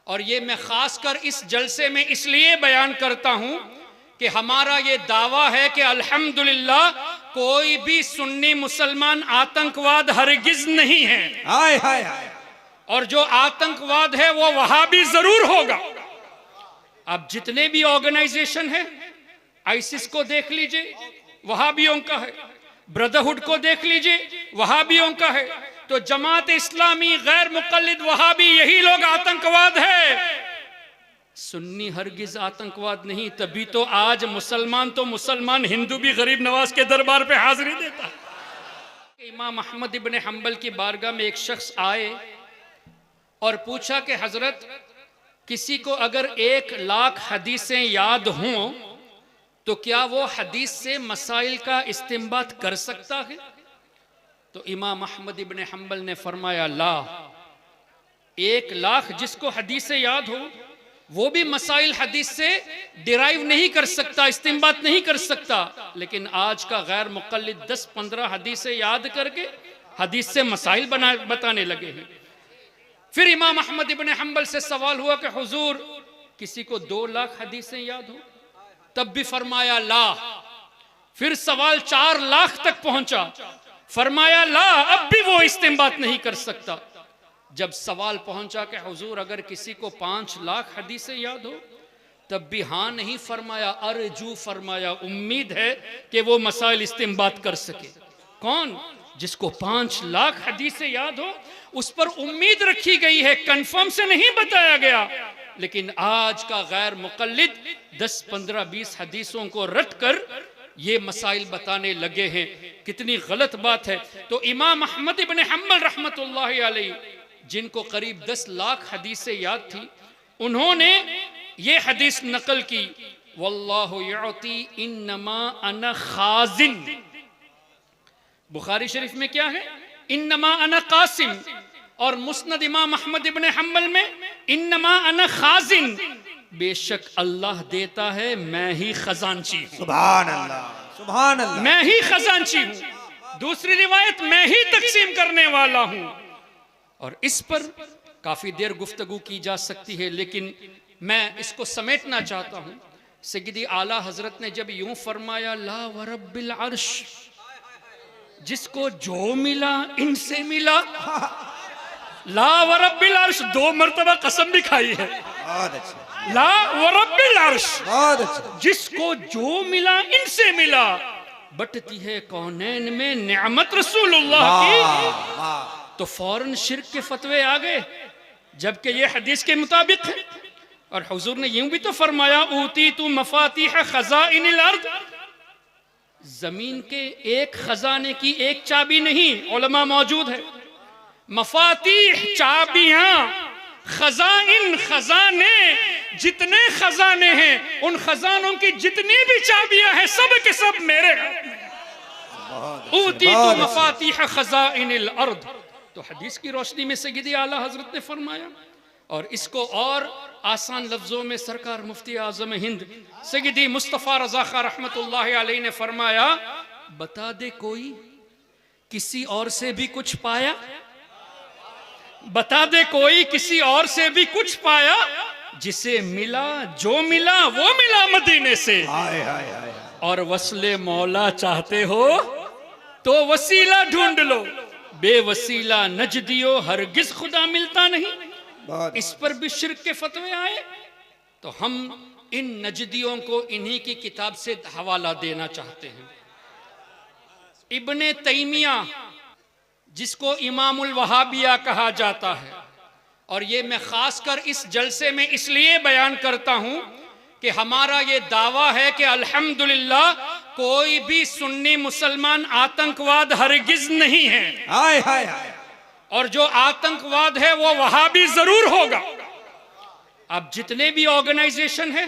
और ये मैं खासकर इस जलसे में इसलिए बयान करता हूं कि हमारा ये दावा है कि अल्हम्दुलिल्लाह कोई भी सुन्नी मुसलमान आतंकवाद हरगिज नहीं है। हाय हाय हाय। और जो आतंकवाद है वो वहाबी जरूर होगा। अब जितने भी ऑर्गेनाइजेशन है, आईसिस को देख लीजिए, वहाबियों का है। ब्रदरहुड को देख लीजिए, वहाबियों का है। तो जमात इस्लामी, गैर मुकल्लिद वहाबी, यही लोग आतंकवाद है। सुन्नी हरगिज आतंकवाद नहीं। तभी तो आज मुसलमान तो मुसलमान, हिंदू भी गरीब नवाज के दरबार पे हाजिरी देता है। इमाम अहमद इब्न हंबल की बारगाह में एक शख्स आए और पूछा कि हजरत, किसी को अगर 1,00,000 हदीसें याद हों तो क्या वो हदीस से मसाइल का इस्तिंबात कर सकता है? तो इमाम अहमद इब्न हंबल ने फरमाया, ला, 1,00,000 जिसको हदीसें याद हो वो भी मसाइल हदीस से डिराइव नहीं कर सकता, इस्तिंबात नहीं कर सकता। लेकिन आज का गैर मुक़ल्लिद 10-15 हदीसें याद करके हदीस से मसाइल बताने लगे हैं। फिर इमाम अहमद इब्न हंबल से सवाल हुआ कि हुजूर, किसी को 2,00,000 हदीसें याद हो? तब भी फरमाया ला। फिर सवाल 4,00,000 तक पहुंचा, फरमाया ला, अब भी वो इस्तिंबात नहीं कर सकता। जब सवाल पहुंचा कि हुजूर अगर किसी को 5,00,000 हदीसें याद हो, तब भी हाँ नहीं फरमाया, अर्जू फरमाया, उम्मीद है कि वो मसाइल इस्तिंबात कर सके। कौन? जिसको 5,00,000 हदीसें याद हो, उस पर उम्मीद रखी गई है, कंफर्म से नहीं बताया गया। लेकिन आज का गैर मुक़ल्लिद 10, 15, 20 हदीसों को रट कर ये मसाइल बताने लगे हैं। कितनी गलत बात है। तो इमाम अहमद इब्न हंबल रहमतुल्लाहि अलैहि, जिनको करीब 10,00,000 हदीसें याद थी, उन्होंने ये हदीस नकल की, वल्लाहु युअती इन्नमा अना खाजिन। बुखारी शरीफ में क्या है? इन्नमा अना कासिम। और मुस्नद इमाम अहमद इब्न हंबल में इन्नमा अना खाजिन, बेशक अल्लाह देता है, मैं ही खजांची हूं। सुभान अल्लाह, सुभान अल्लाह। मैं ही खजांची हूं। दूसरी रिवायत, मैं ही तकसीम करने वाला हूं। और इस पर काफी देर गुफ्तगू की जा सकती है, लेकिन मैं इसको समेटना चाहता हूं। सय्यदी आला हजरत ने जब यूं फरमाया, ला व रब्बिल अर्श, जिसको जो मिला इनसे मिला। ला व रब्बिल अर्श 2 मरतबा कसम भी खाई है। बहुत अच्छा। ला व रब्बिल अर्श, बहुत अच्छा। जिसको जो मिला इनसे मिला। बटती है कौनैन में नेमत रसूलुल्लाह की। तो फौरन शिर्क के फतवे आ गए, जबकि ये हदीस के मुताबिक है। और हुजूर ने यूं भी तो फरमाया, ऊती तू मफातीह खज़ाइनिल अर्द, जमीन के एक खजाने की एक चाबी नहीं, उलमा मौजूद है। मफातीह चाबियां, खजाइन खजाने, जितने खजाने हैं उन खजानों की जितनी भी चाबियां हैं सब के सब मेरे हाथ में। ऊती तू मफातीह खज़ाइनिल अर्द। तो हदीस की रोशनी में सय्यदी आला हजरत ने फरमाया। और इसको और आसान लफ्जों में सरकार मुफ्ती आजम हिंद सय्यदी मुस्तफ़ा रज़ा खां रहमतुल्लाहि अलैहि ने फरमाया, बता दे कोई किसी और से भी कुछ पाया? बता दे कोई किसी और से भी कुछ पाया? जिसे मिला, जो मिला वो मिला मदीने से। हाय हाय हाय। और वस्ले मौला चाहते हो तो वसीला ढूंढ लो, बेवसीला नजदियो हरगिज खुदा मिलता नहीं। इस पर भी शिर्क के फतवे आए। तो हम इन नजदियों को इन्हीं की किताब से हवाला देना चाहते हैं। इब्ने तैमिया, जिसको इमामुल वहाबिया कहा जाता है, और ये मैं खासकर इस जलसे में इसलिए बयान करता हूं कि हमारा ये दावा है कि अल्हम्दुलिल्लाह कोई भी सुन्नी मुसलमान आतंकवाद हरगिज नहीं है। हाय हाय हाय। और जो आतंकवाद है वो वहाबी जरूर होगा। अब जितने भी ऑर्गेनाइजेशन है,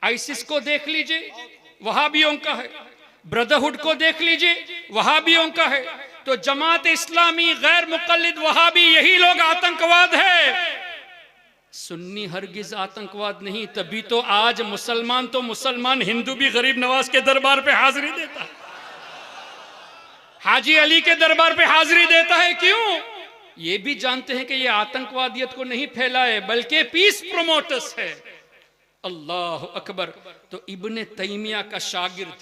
आईसिस को देख लीजिए, वहाबियों का है। ब्रदरहुड को देख लीजिए, वहाबियों का है। तो जमात इस्लामी, गैर मुकल्लिद वहाबी, यही लोग आतंकवाद है। सुन्नी हरगिज आतंकवाद नहीं। तभी तो आज मुसलमान तो मुसलमान, हिंदू भी गरीब नवाज के दरबार पे हाजिरी देता है, हाजी अली के दरबार पे हाजिरी देता है। क्यों? ये भी जानते हैं कि ये आतंकवादियत को नहीं फैलाए बल्कि पीस प्रोमोटर्स है। अल्लाह अकबर। तो इब्ने तैमिया का शागिर्द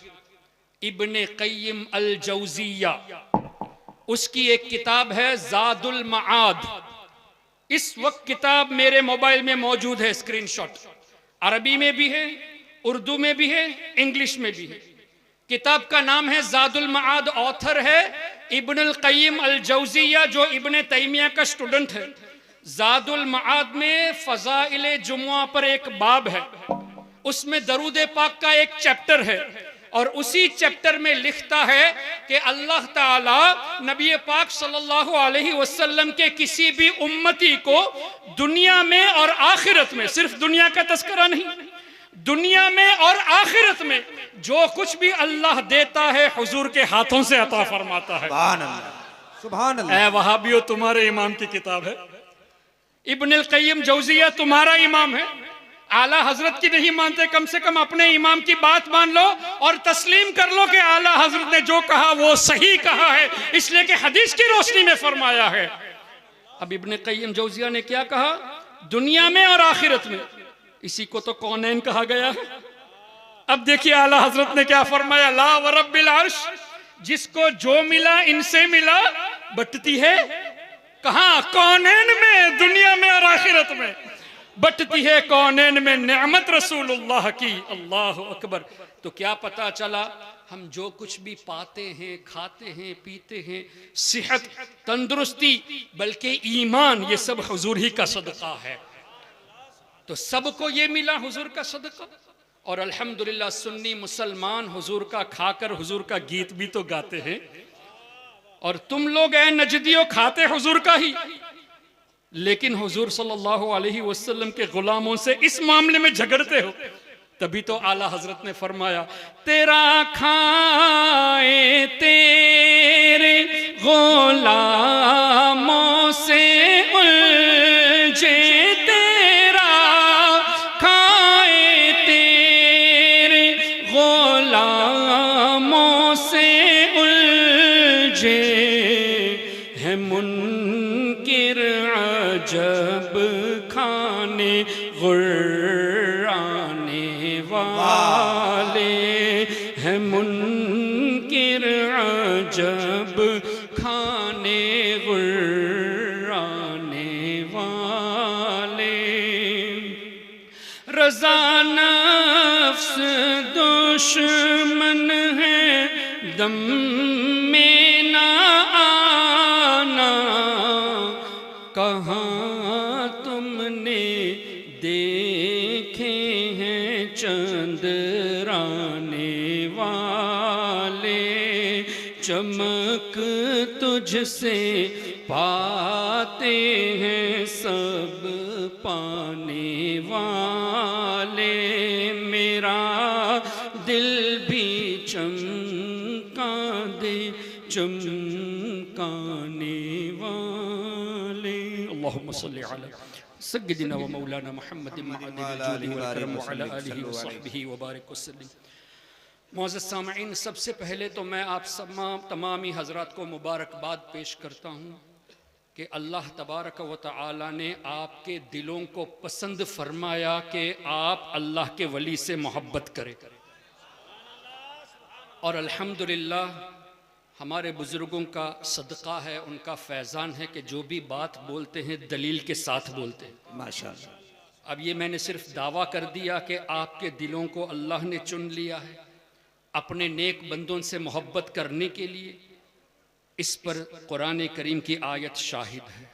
इब्ने क़य्यिम अल जौज़िया, उसकी एक किताब है ज़ादुल मआद। इस वक्त किताब मेरे मोबाइल में मौजूद है, स्क्रीनशॉट अरबी में भी है, उर्दू में भी है, इंग्लिश में भी है। किताब का नाम है ज़ादुल मआद, ऑथर है इब्नुल क़य्यिम अल जौज़िया जो इब्ने तैमिया का स्टूडेंट है। ज़ादुल मआद में फ़ज़ाइल जुमुआ पर एक बाब है, उसमें दरूद पाक का एक चैप्टर है और उसी चैप्टर में लिखता है कि अल्लाह ताला नबी पाक सल्लल्लाहु अलैहि वसल्लम के किसी भी उम्मती को दुनिया में और आखिरत में, सिर्फ दुनिया का तस्करा नहीं, दुनिया में और आखिरत में जो कुछ भी अल्लाह देता है हुजूर के हाथों से अता फरमाता है। सुभान अल्लाह, सुभान अल्लाह। ऐ वहाबियो, तुम्हारे इमाम की किताब है। इब्नुल क़य्यिम जौज़िया तुम्हारा इमाम है। आला हजरत की नहीं मानते, कम से कम अपने इमाम की बात मान लो और तस्लीम कर लो कि आला हजरत ने जो कहा वो सही कहा है, इसलिए कि हदीस की रोशनी में फरमाया है। अब इब्ने क़य्यिम जौज़िया ने क्या कहा? दुनिया में और आखिरत में। इसी को तो कौनैन कहा गया है। अब देखिए आला हजरत ने क्या फरमाया, ला व रब्बिल अर्श, जिसको जो मिला इनसे मिला, बटती है कहां? कौनैन में, दुनिया में और आखिरत में बटती है कौनैन में नेमत रसूलुल्लाह की। अल्लाह अकबर। तो क्या पता चला, हम जो कुछ भी पाते हैं, खाते हैं, पीते हैं, सेहत, तंदुरुस्ती, बल्कि ईमान, ये सब हुजूर ही का सदका है। तो सबको ये मिला हुजूर का सदका। और अल्हम्दुलिल्लाह सुन्नी मुसलमान हुजूर का खाकर हुजूर का गीत भी तो गाते हैं। और तुम लोग ऐ नजदियों खाते हुजूर का ही, लेकिन हुजूर सल्लल्लाहु अलैहि वसल्लम के गुलामों से इस मामले में झगड़ते हो। तभी तो आला हजरत ने फरमाया, तेरा खाए तेरे गुलामों से उलझे, तेरा खाए तेरे गुलामों से उलझे है मुनकिर जब खाने गुर्राने वाले हैं, मुनकिर जब खाने गुर्राने वाले। रज़ा नफ्स दुश्मन है, दम में ना आना, कहाँ तुमने देखे हैं चंद्राने वाले, चमक तुझसे पाते हैं सब पाने वाले। मेरा दिल भी चमका दे चमकाने वाले। अल्लाहुम्मा सल्ली अला सय्यिदिना व मौलाना मुहम्मद मुअज़्ज़ज़ सामईन, सबसे पहले तो मैं आप तमामी हजरात को मुबारकबाद पेश करता हूँ कि अल्लाह तबारक व तआला ने आपके दिलों को पसंद फरमाया कि आप अल्लाह के वली से मोहब्बत करें। और अल्हम्दुलिल्लाह हमारे बुज़ुर्गों का सदका है, उनका फैज़ान है कि जो भी बात बोलते हैं दलील के साथ बोलते हैं। माशाअल्लाह। अब ये मैंने सिर्फ दावा कर दिया कि आपके दिलों को अल्लाह ने चुन लिया है अपने नेक बंदों से मोहब्बत करने के लिए, इस पर कुरान करीम की आयत शाहिद है,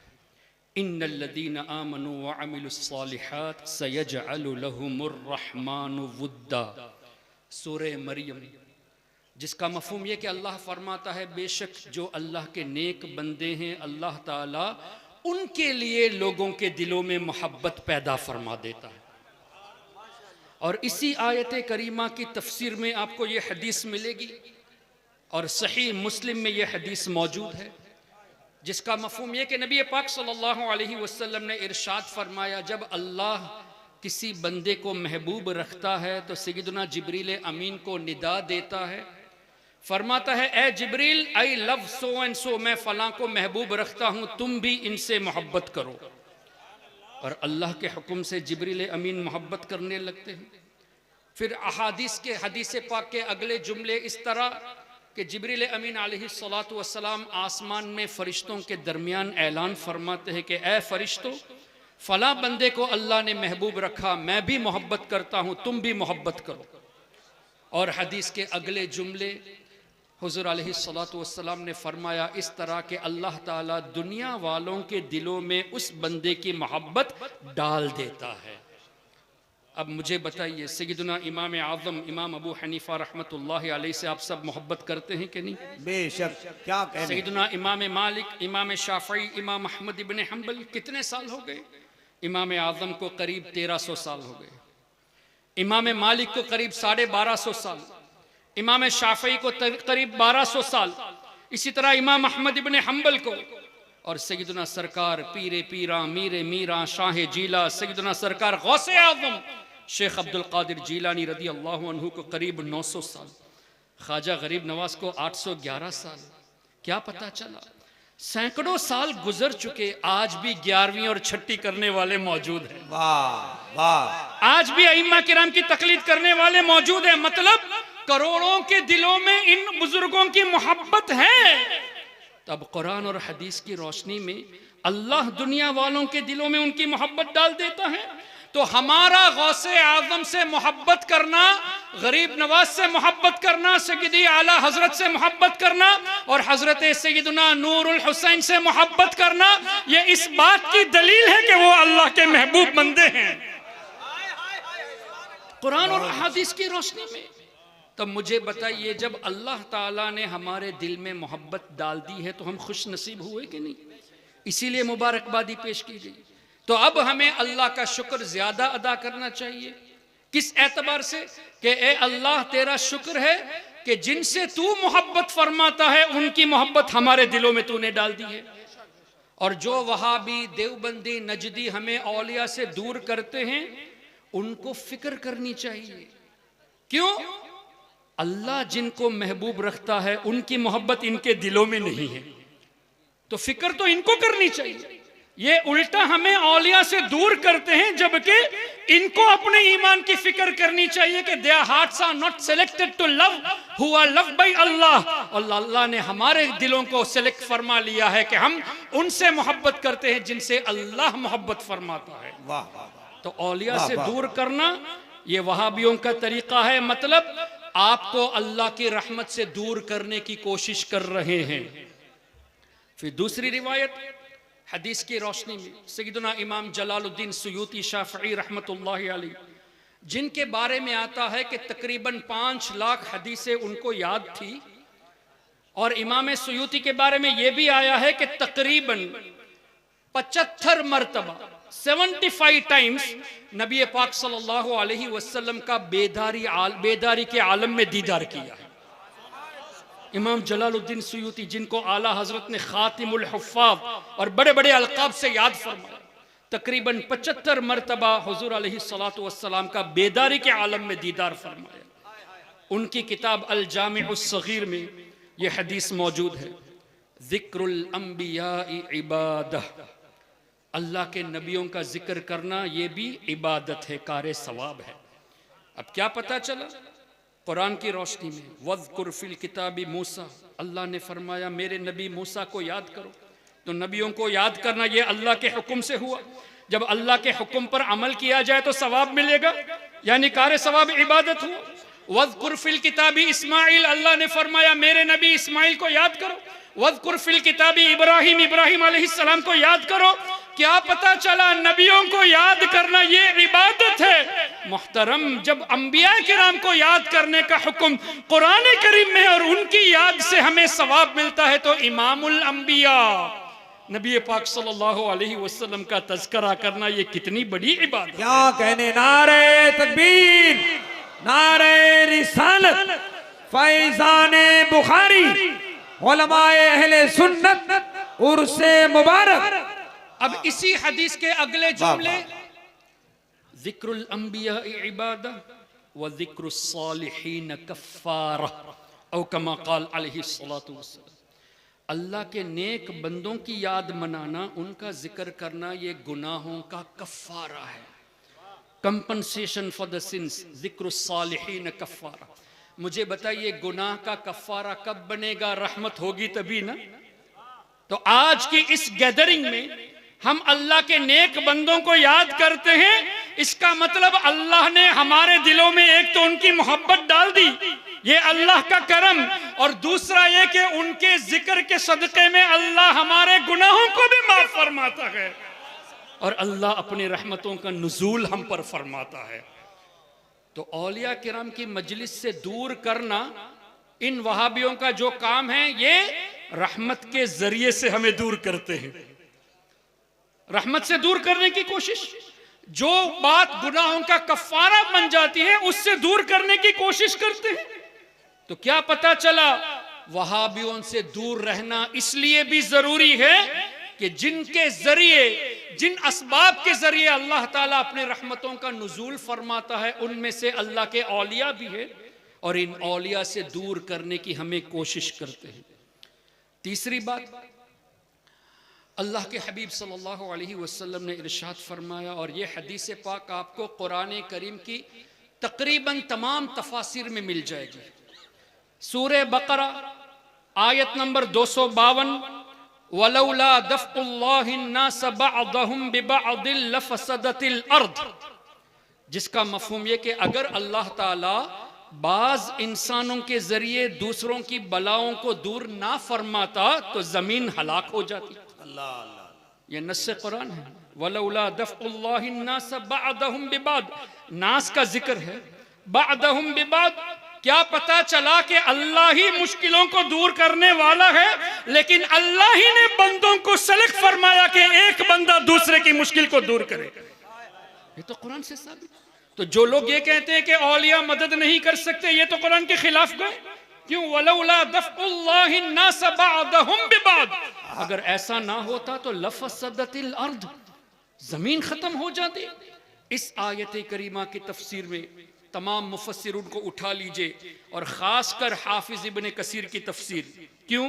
इन्नल्लज़ीना आमनू व अमिलुस्सालिहात सयजअलु लहुमुर रहमानु वुद्दा। सूरह मरियम, जिसका मफ़हूम ये कि अल्लाह फरमाता है बेशक जो अल्लाह के नेक बंदे हैं अल्लाह ताला उनके लिए लोगों के दिलों में मोहब्बत पैदा फरमा देता है। और इसी आयत करीमा की तफसीर में आपको ये हदीस मिलेगी और सही मुस्लिम में ये हदीस मौजूद है, जिसका मफ़हूम ये कि नबी पाक सल्लल्लाहु अलैहि वसल्लम ने इरशाद फरमाया, जब अल्लाह किसी बंदे को महबूब रखता है तो सैयदना जिब्रील अमीन को निदा देता है, फरमाता है ए जिब्रील I love so and so, मैं फलां को महबूब रखता हूं, तुम भी इनसे मोहब्बत करो। और अल्लाह के हुक्म से जिब्रील अमीन मोहब्बत करने लगते हैं। फिर अहादीस के हदीस पाक के अगले जुमले इस तरह कि जिब्रील अमीन अलैहिस्सलातु वस्सलाम आसमान में फरिश्तों के दरमियान ऐलान फरमाते हैं कि ए फरिश्तों, फला बंदे को अल्लाह ने महबूब रखा, मैं भी मोहब्बत करता हूँ, तुम भी मोहब्बत करो। और हदीस के अगले जुमले हुज़ूर अलैहिस्सलातु वस्सलाम ने फरमाया इस तरह के अल्लाह ताला दुनिया वालों के दिलों में उस बंदे की मोहब्बत डाल देता है। अब मुझे बताइए, सैयदना इमाम आज़म इमाम अबू हनीफा रहमतुल्लाहि अलैहि से आप सब मोहब्बत करते हैं कि नहीं? बेशक, क्या कहने। सैयदना इमाम मालिक, इमाम शाफ़ई, इमाम अहमद इब्न हम्बल कितने साल हो गए? इमाम आज़म को करीब 1300 साल हो गए, इमाम मालिक को करीब 1250 साल, इमाम शाफ़ई को करीब 1200 साल, इसी तरह इमाम अहमद इब्न हम्बल को, और सैयदना सरकार पीरे पीरा मीरे मीरा शाह जीला सैयदना सरकार गौसे आज़म शेख अब्दुल कादिर जीलानी रदी अल्लाह अन्हु को करीब 900 साल, ख्वाजा गरीब नवाज को 811 साल। क्या पता चला? सैकड़ों साल गुजर चुके, आज भी 11वीं और छठी करने वाले मौजूद हैं। वाह वाह। आज भी अइम्मा किराम की तकलीद करने वाले मौजूद हैं। मतलब करोड़ों के दिलों में इन बुजुर्गों की मोहब्बत है। तब कुरान और हदीस की रोशनी में अल्लाह दुनिया वालों के दिलों में उनकी मोहब्बत डाल देता है। तो हमारा गौसे आज़म से मोहब्बत करना, गरीब नवाज से मोहब्बत करना, सैयदी आला हजरत से मोहब्बत करना और हजरत सैयदना नूरुल हुसैन से मोहब्बत करना, ये इस बात की दलील है कि वो अल्लाह के महबूब बंदे हैं कुरान और हदीस की रोशनी में। तब मुझे बताइए, जब अल्लाह ताला ने हमारे दिल में मोहब्बत डाल दी है तो हम खुश नसीब हुए कि नहीं? इसीलिए मुबारकबादी पेश की गई। तो अब हमें अल्लाह का शुक्र ज्यादा अदा करना चाहिए। किस एतबार से? कि ए अल्लाह, तेरा शुक्र है कि जिनसे तू मोहब्बत फरमाता है उनकी मोहब्बत हमारे दिलों में तूने डाल दी है। और जो वहाबी, देवबंदी, नजदी हमें औलिया से दूर करते हैं, उनको फिक्र करनी चाहिए। क्यों? अल्लाह जिनको महबूब रखता है उनकी मोहब्बत इनके दिलों में नहीं है, तो फिक्र तो इनको करनी चाहिए। ये उल्टा हमें औलिया से दूर करते हैं, जबकि इनको अपने ईमान की फिक्र करनी चाहिए कि their hearts are not selected to love who are loved by Allah. और अल्लाह ने हमारे दिलों को सिलेक्ट फरमा लिया है कि हम उनसे मोहब्बत करते हैं जिनसे अल्लाह मोहब्बत फरमाता है। वाह वाह। तो औलिया से दूर करना ये वहाबियों का तरीका है। मतलब आपको अल्लाह की रहमत से दूर करने की कोशिश कर रहे हैं। फिर दूसरी रिवायत हदीस की रोशनी में सैयदना इमाम जलालुद्दीन सुयूती शाफ़ई रहमतुल्लाहि अलैह, जिनके बारे में आता है कि तकरीबन 5 लाख हदीसें उनको याद थी, और इमाम सुयूती के बारे में यह भी आया है कि तकरीबन 75 मरतबा 75 टाइम्स नबी पाक सल्लल्लाहु अलैहि वसल्लम का बेदारी के आलम में दीदार किया है। इमाम जलालुद्दीन सुयूती, जिनको आला हजरत ने खातिमुल हुफ़्फ़ाज़ और बड़े बड़े अलक़ाब से याद फरमाया, तकरीबन 75 मरतबा हुज़ूर अलैहिस्सलातु वस्सलाम का बेदारी के आलम में दीदार फरमाया। उनकी किताब अल जामिउस सगीर में यह हदीस मौजूद है, ज़िक्रुल अंबियाई इबादह, अल्लाह के नबियों का जिक्र करना ये भी इबादत है, कार सवाब है। अब क्या पता चला? कुरान की रोशनी में वज़्कुर फिल किताबी मूसा, अल्लाह ने फरमाया मेरे नबी मूसा को याद करो। तो नबियों को याद करना ये अल्लाह के हुक्म से हुआ। जब अल्लाह के हुक्म पर अमल किया जाए तो सवाब मिलेगा, यानी कार सवाब इबादत हुआ। वज़्कुर फिल किताबी इस्माइल, अल्लाह ने फरमाया मेरे नबी इस्माइल को याद करो। वज़्कुर फिल किताबी इब्राहिम, इब्राहिम अलैहिस्सलाम को याद करो। क्या पता चला? नबियों को याद करना ये इबादत है। मुहतरम, जब अंबिया किराम को याद करने का हुक्म कुरान करीम में और उनकी याद से हमें सवाब मिलता है, तो इमामुल अंबिया नबी पाक सल्लल्लाहु अलैहि वसल्लम का तज़किरा करना ये कितनी बड़ी इबादत। क्या कहने। नारे तकबीर, नारे रिसालत, फैज़ाने बुखारी, उलमाए अहले सुन्नत, उर्से मुबारक। अब इसी हदीस के अगले जुमले, ज़िक्रुल अंबिया इबादा व ज़िक्रुस सालिहीन कफ़ारा, औ कमा क़ाल अलैहिस्सलातु वस्सलाम। अल्लाह के नेक बंदों की याद मनाना, उनका जिक्र करना, ये गुनाहों का कफ़ारा है, कंपनसेशन फॉर द सिंस। ज़िक्रुस्सालिहीन कफ़ारा। मुझे बताइए गुनाह का कफ़ारा कब बनेगा? रहमत होगी तभी ना। तो आज की इस गैदरिंग में हम अल्लाह के नेक बंदों को याद करते हैं। इसका मतलब अल्लाह ने हमारे दिलों में एक तो उनकी मोहब्बत डाल दी, ये अल्लाह का करम, और दूसरा ये कि उनके जिक्र के सदक़े में अल्लाह हमारे गुनाहों को भी माफ फरमाता है और अल्लाह अपनी रहमतों का नुज़ूल हम पर फरमाता है। तो औलिया किराम की मजलिस से दूर करना इन वहाबियों का जो काम है, ये रहमत के जरिए से हमें दूर करते हैं। रहमत से दूर करने की कोशिश, जो बात गुनाहों का कफ़ारा बन जाती है उससे दूर करने की कोशिश करते हैं। तो क्या पता चला, वहाबियों से दूर रहना इसलिए भी जरूरी है कि जिनके जरिए, जिन असबाब के जरिए अल्लाह ताला अपने रहमतों का नुज़ूल फरमाता है, उनमें से अल्लाह के औलिया भी है, और इन औलिया से दूर करने की हमें कोशिश करते हैं। तीसरी बात, अल्लाह के हबीब सल्लल्लाहु अलैहि वसल्लम ने इरशाद फरमाया, और ये हदीस पाक आपको कुरान करीम की तकरीबन तमाम तफासिर में मिल जाएगी। सूरह बकरा आयत नंबर 252, वलौला दफ़्उल्लाहिन्नास बअदहुम बिबअदिल लफ़सदतिल अर्द, जिसका मफ़हूम ये कि अगर अल्लाह ताला बाज़ इंसानों के जरिए दूसरों की बलाओं को दूर ना फरमाता तो जमीन हलाक हो जाती। ये नस्से कुरान है। वलौला दफ़्उल्लाहिन्नास बअदहुम बिबअद, नास का जिक्र है, बअदहुम बिबअद। क्या पता चला कि अल्लाह ही मुश्किलों को दूर करने वाला है, लेकिन अल्लाह ही ने बंदों को सेलेक्ट फरमाया कि एक बंदा दूसरे की मुश्किल को दूर करे। ये तो कुरान से साबित। तो जो लोग ये कहते हैं कि औलिया मदद नहीं कर सकते, ये तो कुरान के खिलाफ गए। क्यों? वलौला दफ़्उल्लाहिन्नास बअदहुम बिबअद, अगर ऐसा ना होता तो लफ़सदतिल अर्द, जमीन खत्म हो जाती। इस आयत करीमा की तफसीर में तमाम मुफस्सिर उनको उठा लीजिए, और ख़ासकर हाफिज इब्ने कसीर की तफसीर। क्यों?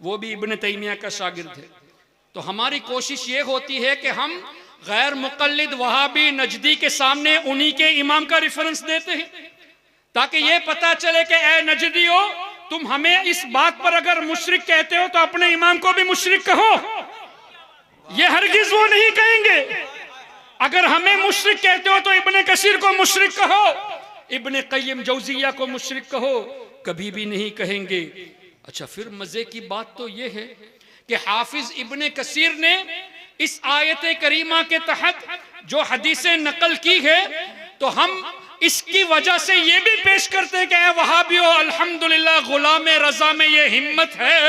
वो भी इब्ने तैमिया का शागिर्द है। तो हमारी कोशिश ये होती है कि हम गैर मुक़ल्लिद वहाबी नजदी के सामने उन्हीं के इमाम का रेफरेंस देते हैं, ताकि ये पता चले कि ए नजदी हो, तुम हमें इस बात पर अगर मुशरिक कहते हो तो अपने इमाम को भी मुशरिक कहो। ये हरगिज वो नहीं कहेंगे। अगर हमें मुशरिक कहते हो तो इब्ने कसीर को मुशरिक कहो, इब्ने क़य्यिम जौज़िया को मुशरिक कहो, कभी भी नहीं कहेंगे। अच्छा, फिर मजे की बात तो ये है कि हाफिज इब्ने कसीर ने इस आयत करीमा के तहत जो हदीसें नकल की है, तो हम इसकी वजह से ये भी पेश करते हैं कि वहाबियों, अल्हम्दुलिल्लाह गुलाम रजा में ये हिम्मत है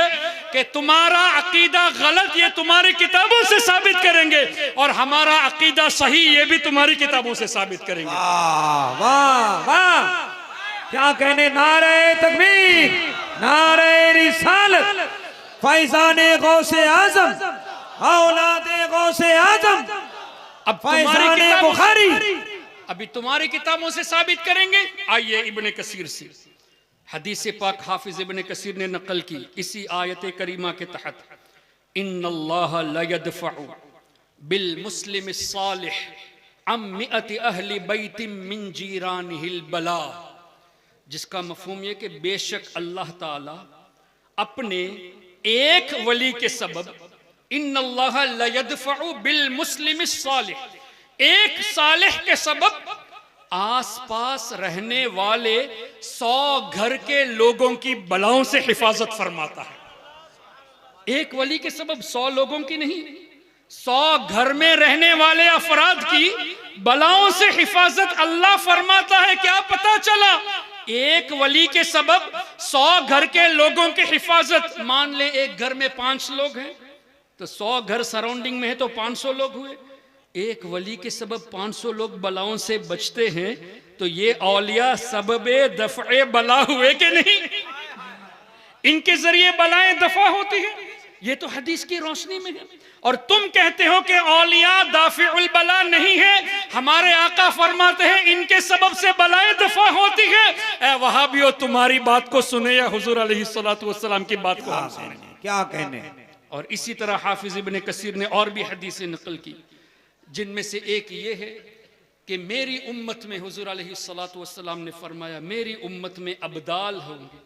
कि तुम्हारा अकीदा गलत ये तुम्हारी किताबों से साबित करेंगे, और हमारा अकीदा सही ये भी तुम्हारी किताबों से साबित करेंगे। वाह वाह वाह, क्या कहने। नारे तकबीर, नारे रिसालत, फैज़ाने गौसे आज़म, औलादे गौसे आज़म, अब फैज़ाने बुखारी, अभी तुम्हारी किताबों से साबित करेंगे। आइए इब्ने कसीर से हदीस पाक हाफिज इब्ने कसीर ने नकल की इसी आयत करीमा के तहत, इन्नल्लाह ला यदफ़उ बिल मुस्लिम सालिह अम मिअति अहली बैतिम मिन जीरानिहिल बला, जिसका मफहूम ये कि बेशक अल्लाह ताला अपने एक वली के सबब, इन्नल्लाह ला यदफ़उ बिल मुस्लिम सालिह, एक सालिह के सबब आसपास रहने वाले 100 घर के लोगों की बलाओं से हिफाजत फरमाता है। एक वली के सबब 100 लोगों की नहीं, 100 घर में रहने वाले अफराद की बलाओं से हिफाजत अल्लाह फरमाता है। क्या पता चला? एक वली के सबब 100 घर के लोगों की हिफाजत। मान ले एक घर में 5 लोग हैं, तो 100 घर सराउंडिंग में है तो 500 लोग हुए। एक वली के सबब 500 लोग बलाओं से बचते हैं, तो ये औलिया सबबे दफ़े बला हुए कि नहीं? इनके जरिए बलाएं दफा होती है। ये तो हदीस की रोशनी में है। और तुम कहते हो कि औलिया दाफिउल बला नहीं है। हमारे आका फरमाते हैं इनके सबब से बलाएं दफा होती है। ए वहाबियो, तुम्हारी बात को सुने या हुजूर अलैहिस्सलातु वस्सलाम की बात को हम सुने। क्या कहने। और इसी तरह हाफिज इब्ने कसीर ने और भी हदीसें नकल की, जिनमें से एक ये है कि मेरी उम्मत में हुजूर अलैहिस्सलातु वस्सलाम ने फरमाया मेरी उम्मत में अबदाल होंगे,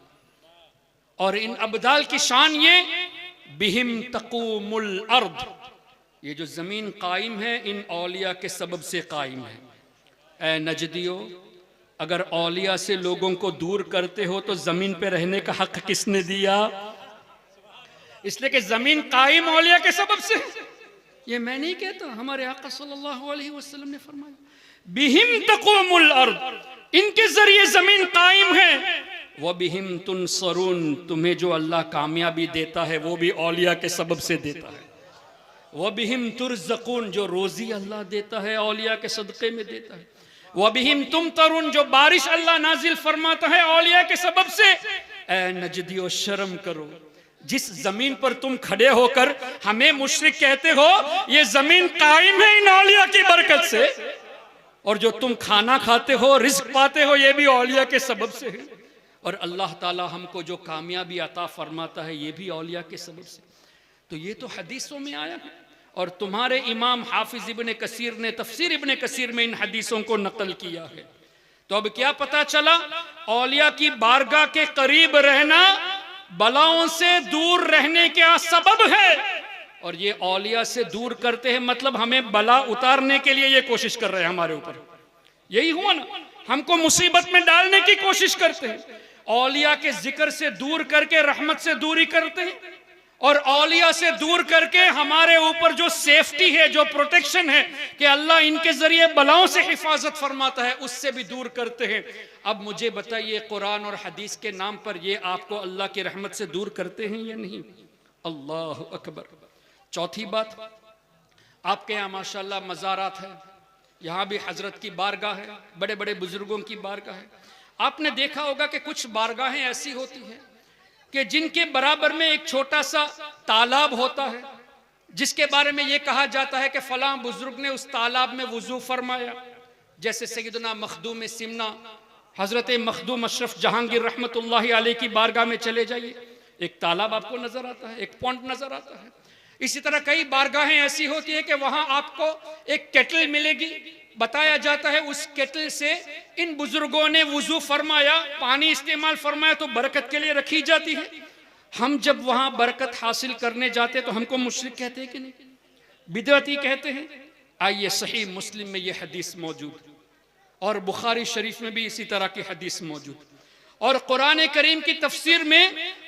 और इन अबदाल की शान ये बिहिम तक़ूमुल अर्द, ये जो जमीन कायम है इन औलिया के सबब से कायम है। ए नजदियो, अगर औलिया से लोगों को दूर करते हो तो जमीन पे रहने का हक किसने दिया? इसलिए कि जमीन कायम औलिया के सबब से। ये मैं नहीं कहता, हमारे आका सल्लल्लाहु अलैहि वसल्लम ने फरमाया बिहिम तक़ूमुल अर्द, इनके जरिए जमीन कायम है। वह बिहिम तुनसरून, तुम्हें जो अल्लाह कामयाबी देता है वो भी औलिया के सबब से देता है। वह बिहिम तुरज़क़ून, जो रोजी अल्लाह देता है औलिया के सदक़े में देता है। वह बिहिम तुमतरून, जो बारिश अल्लाह नाजिल फरमाता है औलिया के सबब से। ए नजदियो, शर्म करो, जिस जमीन पर तुम खड़े होकर हमें मुशरिक कहते हो, ये जमीन कायम है इन औलिया की बरकत से, और जो तुम खाना खाते हो, रिज़्क़ पाते हो, ये भी औलिया के सबब से है। और अल्लाह ताला हमको जो कामयाबी अता फरमाता है ये भी औलिया के सबब से। तो ये तो हदीसों में आया है, और तुम्हारे इमाम हाफिज इब्ने कसीर ने तफसीर इब्ने कसीर में इन हदीसों को नकल किया है। तो अब क्या पता चला, औलिया की बारगाह के करीब रहना बलाओं से दूर रहने का सबब है, और ये औलिया से दूर करते हैं, मतलब हमें बला उतारने के लिए ये कोशिश कर रहे हैं हमारे ऊपर। यही हुआ ना, हमको मुसीबत में डालने की कोशिश करते हैं। औलिया के जिक्र से दूर करके रहमत से दूरी करते हैं, और औलिया से दूर करके हमारे ऊपर जो सेफ्टी है, जो प्रोटेक्शन है कि अल्लाह इनके जरिए बलाओं से हिफाजत फरमाता है, उससे भी दूर करते हैं। अब मुझे बताइए, कुरान और हदीस के नाम पर ये आपको अल्लाह की रहमत से दूर करते हैं या नहीं? अल्लाह अकबर। चौथी बात, आपके यहाँ माशाल्लाह मज़ारात है, यहाँ भी हजरत की बारगाह है, बड़े बड़े बुजुर्गों की बारगाह है। आपने देखा होगा कि कुछ बारगाहें ऐसी होती हैं कि जिनके बराबर में एक छोटा सा तालाब होता है, जिसके बारे में ये कहा जाता है कि फलां बुजुर्ग ने उस तालाब में वुजू फरमाया। जैसे सैयदना मखदूम सिमना, हजरत मखदूम अशरफ जहांगीर रहमतुल्लाहि अलैह की बारगाह में चले जाइए, एक तालाब आपको नजर आता है, एक पॉइंट नजर आता है। इसी तरह कई बारगाहें ऐसी होती है कि वहां आपको एक केटल मिलेगी, बताया जाता है उस केटल से इन बुजुर्गों ने वुजू फरमाया, पानी इस्तेमाल फरमाया, तो बरकत के लिए रखी जाती है। हम जब वहां बरकत हासिल करने जाते तो हमको मुशरिक कहते हैं कि नहीं, बिदअती कहते हैं। आइए, सही मुस्लिम में ये हदीस मौजूद, और बुखारी शरीफ में भी इसी तरह की हदीस मौजूद, और कुरान करीम की तफसीर में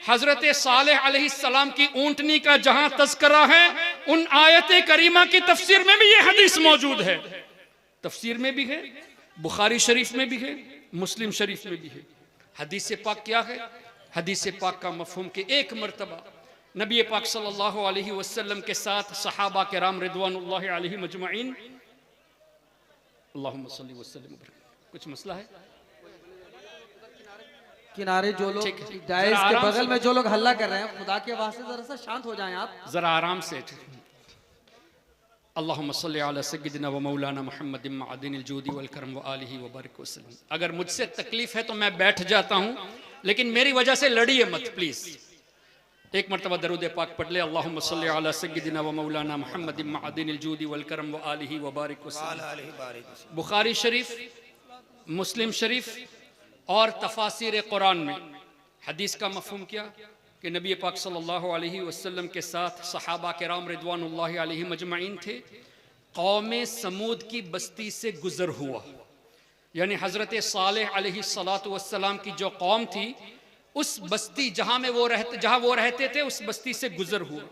हजरत सालेह अलैहिस्सलाम की ऊंटनी का जहां तज़किरा है, उन आयत करीमा की तफसीर में भी ये हदीस मौजूद है। तफसीर में भी है, बुखारी शरीफ में भी है, मुस्लिम शरीफ में भी है। हदीस पाक क्या है? हदीस पाक का मफहूम कि एक मरतबा नबी पाक सल्लल्लाहु अलैहि वसल्लम के साथ सहाबा किराम रिदवानुल्लाहि अलैहिम अजमईन, अल्लाहुम्मा सल्ली वसल्लिम, कुछ मसला है? किनारे जो लोग जाए, इसके बगल में जो लोग हल्ला कर रहे हैं, खुदा के वास्ते जरा सा शांत हो जाएं आप, जरा आराम से। अल्लाहुम्मा सल्ली अला सय्यिदिना व मौलाना मुहम्मदिन मअदिनिल जूदी वल करम व आलिहि व बारिक वसल्लम। अगर मुझसे तकलीफ है तो मैं बैठ जाता हूँ, लेकिन मेरी वजह से लड़िए मत प्लीज। एक मरतबा दरूद पाक पढ़ ले, अल्लाहुम्मा सल्ली अला सय्यिदिना व मौलाना मुहम्मदिन मअदिनिल जूदी वल करम व आलिहि व बारिक वसल्लम। बुखारी शरीफ, मुस्लिम शरीफ और तफासिर कुरान में हदीस का मफहूम क्या कि नबी पाक सल्लल्लाहु अलैहि वसल्लम के साथ सहाबा किराम रिदवानुल्लाहि अलैहिम अजमईन थे। कौम समूद की बस्ती से गुजर हुआ, यानी हज़रत सालेह अलैहिस्सलातु वस्सलाम की जो कौम थी, उस बस्ती जहाँ वो रहते थे, उस बस्ती से गुजर हुआ।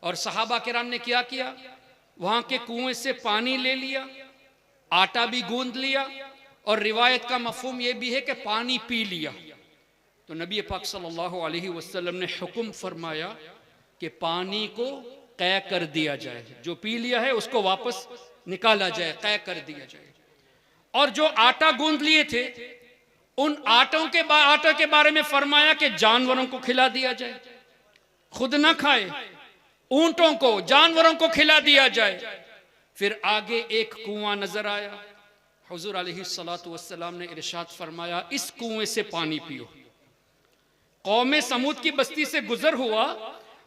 और सहाबा किराम ने क्या किया, वहाँ के कुएं से पानी ले लिया, आटा भी गूंद लिया, और रिवायत का मफहूम ये भी है कि पानी पी लिया। तो नबी पाक सल्लल्लाहु अलैहि वसल्लम ने हुक्म फरमाया कि पानी को क़ै कर दिया जाए, जो पी लिया है उसको वापस निकाला जाए, क़ै कर दिया जाए। और जो आटा गूंद लिए थे, उन आटे के बारे में फरमाया कि जानवरों को खिला दिया जाए, खुद ना खाए, ऊंटों को, जानवरों को खिला दिया जाए। फिर आगे एक कुआं नजर आया। हुजूर अलैहिस्सलातु वस्सलाम ने इरशाद फरमाया, इस कुएं से पानी पियो। कौमे समूद की बस्ती से गुजर हुआ,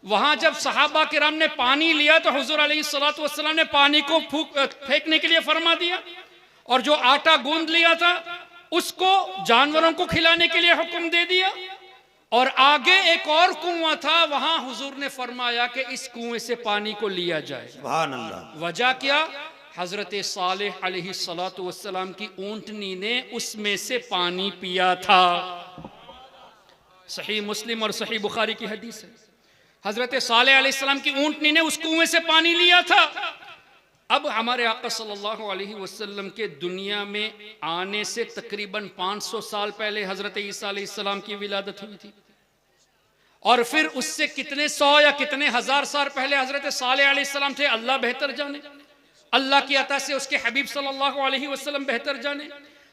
वहां जब सहाबा किराम ने पानी लिया तो हुजूर अलैहिस्सलातु वस्सलाम ने पानी को फेंकने के लिए फरमा दिया, और जो आटा गूंद लिया था उसको जानवरों को खिलाने के लिए हुक्म दे दिया। और आगे एक और कुआं था, वहां हुजूर ने फरमाया कि इस कुएं से पानी को लिया जाए। सुभान अल्लाह। वजह क्या? हजरत सालेह अलैहिस्सलातु वस्सलाम की ऊंटनी ने उसमें से पानी पिया था। सही मुस्लिम और सही बुखारी की हदीस है। हजरत सालेह अलैहिस्सलाम की ऊंटनी ने उस कुएं से पानी लिया था। अब हमारे आका सल्लल्लाहु अलैहि वसल्लम के दुनिया में आने से तकरीबन 500 साल पहले हजरत ईसा अलैहिस्सलाम की विलादत हुई थी, और फिर उससे कितने 100 या कितने हजार साल पहले हजरत सालेह अलैहिस्सलाम थे, अल्लाह बेहतर जाने। अल्लाह की अता से उसके हबीब सल्लल्लाहु अलैहि वसल्लम बेहतर जाने।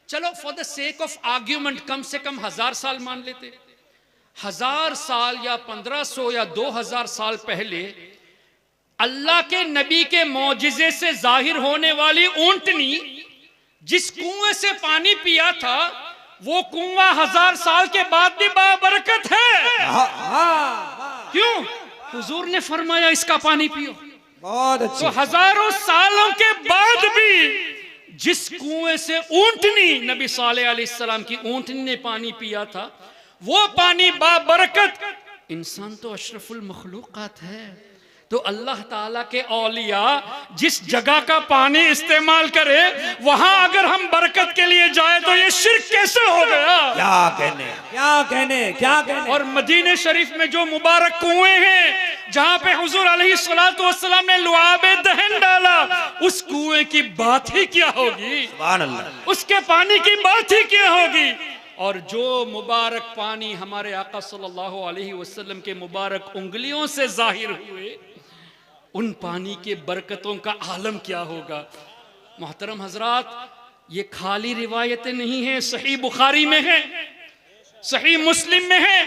चलो for the sake of argument कम से कम 1000 साल मान लेते। 1000 साल या 1500 या 2000 साल पहले अल्लाह के नबी के मौजिजे से जाहिर होने वाली ऊंटनी जिस कुएं से पानी पिया था, वो कुआं 1000 साल के बाद भी बाबरकत है। क्यों? हुजूर ने फरमाया इसका पानी पियो। बहुत अच्छे। तो हजारों सालों के बाद भी जिस कुएं से ऊंटनी नबी सालेह अलैहिस्सलाम की ऊंटनी ने पानी पिया था, वो पानी बाबरकत। इंसान तो अशरफुल मखलूकात है, तो अल्लाह ताला के औलिया जिस जगह का पानी इस्तेमाल करे वहां अगर हम बरकत के लिए जाए तो ये शिर्क कैसे हो गया? क्या कहने, क्या कहने, क्या कहने। और मदीने शरीफ में जो मुबारक कुएं हैं जहां पे हुजूर अलैहिस्सलातु वस्सलाम ने लुआबे दहन डाला, उस कुएं की बात ही क्या होगी? सुभान अल्लाह। उसके पानी की बात ही क्या होगी? और जो मुबारक पानी हमारे आका सल्लल्लाहु अलैहि वसल्लम के मुबारक उंगलियों से जाहिर हुए, उन पानी के बरकतों का आलम क्या होगा? मोहतरम हजरात, ये खाली रिवायतें नहीं हैं, सही बुखारी में है, सही मुस्लिम में है।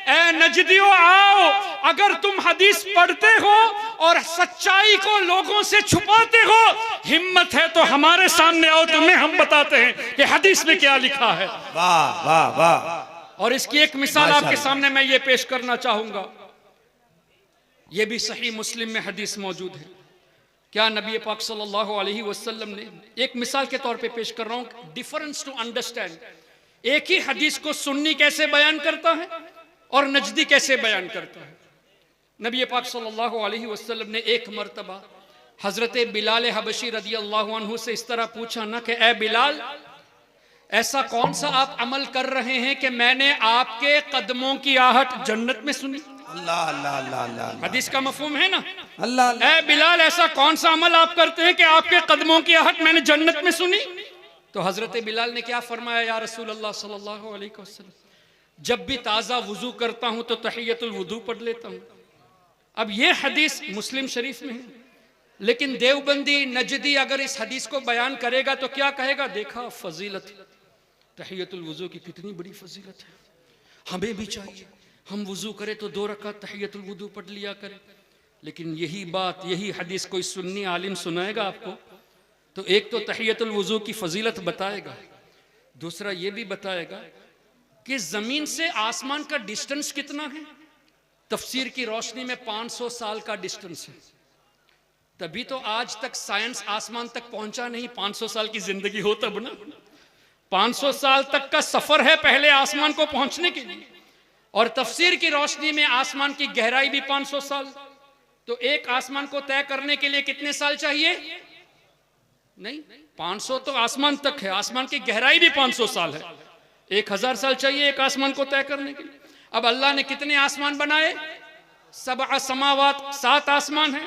ए नजदियों आओ, अगर तुम हदीस पढ़ते हो और सच्चाई को लोगों से छुपाते हो, हिम्मत है तो हमारे सामने आओ, तुम्हें हम बताते हैं कि हदीस में क्या लिखा है। वाह वाह वाह। और इसकी एक मिसाल आपके सामने मैं ये पेश करना चाहूंगा। ये भी सही मुस्लिम में हदीस मौजूद है। क्या नबी पाक सल्लल्लाहु अलैहि वसल्लम ने, एक मिसाल के तौर पे पेश कर रहा हूं, डिफरेंस टू अंडरस्टैंड। एक ही हदीस को सुन्नी कैसे बयान करता है और नजदी कैसे बयान करता है। नबी पाक सल्लल्लाहु अलैहि वसल्लम ने एक मर्तबा हजरत बिलाल हबशी रदी अल्लाह अन्हु से इस तरह पूछा ना कि ए बिलाल, ऐसा कौन सा आप अमल कर रहे हैं कि मैंने आपके कदमों की आहट जन्नत में सुनी? अल्लाह अल्लाह अल्लाह अल्लाह। हदीस का मफहूम है ना? अल्लाह। ए बिलाल, ऐसा कौन सा अमल आप करते हैं कि आपके कदमों की आहट मैंने जन्नत में सुनी? तो हजरत बिलाल ने क्या फरमाया, या रसूल अल्लाह सल्लल्लाहु अलैहि वसल्लम, जब भी ताज़ा वुजू करता हूं तो तहियतुल वुदू पढ़ लेता हूं। अब ये हदीस मुस्लिम शरीफ में है, लेकिन देवबंदी नजदी अगर इस हदीस को बयान करेगा तो क्या कहेगा? देखा फजीलत, तहियतुल वुजू की कितनी बड़ी फजीलत है, हमें भी चाहिए हम वुजू करें तो 2 रकात तहियतुल वुदू पढ़ लिया करें। लेकिन यही बात, यही हदीस कोई सुन्नी आलिम सुनाएगा आपको तो एक तो तहियतुल वुजू की फजीलत बताएगा, दूसरा ये भी बताएगा कि जमीन से आसमान का डिस्टेंस कितना है। तफसीर की रोशनी में 500 साल का डिस्टेंस है, तभी तो आज तक साइंस आसमान तक पहुंचा नहीं। 500 साल की जिंदगी हो तब ना। 500 साल तक का सफर है पहले आसमान को पहुंचने के लिए, और तफसीर की रोशनी में आसमान की गहराई भी 500 साल। तो एक आसमान को तय करने के लिए कितने साल चाहिए? नहीं, 500 तो आसमान तक है, आसमान की गहराई भी 500 साल है। 1000 साल चाहिए एक आसमान को तय करने के लिए। अब अल्लाह ने कितने आसमान बनाए? 7 समावात, 7 आसमान है,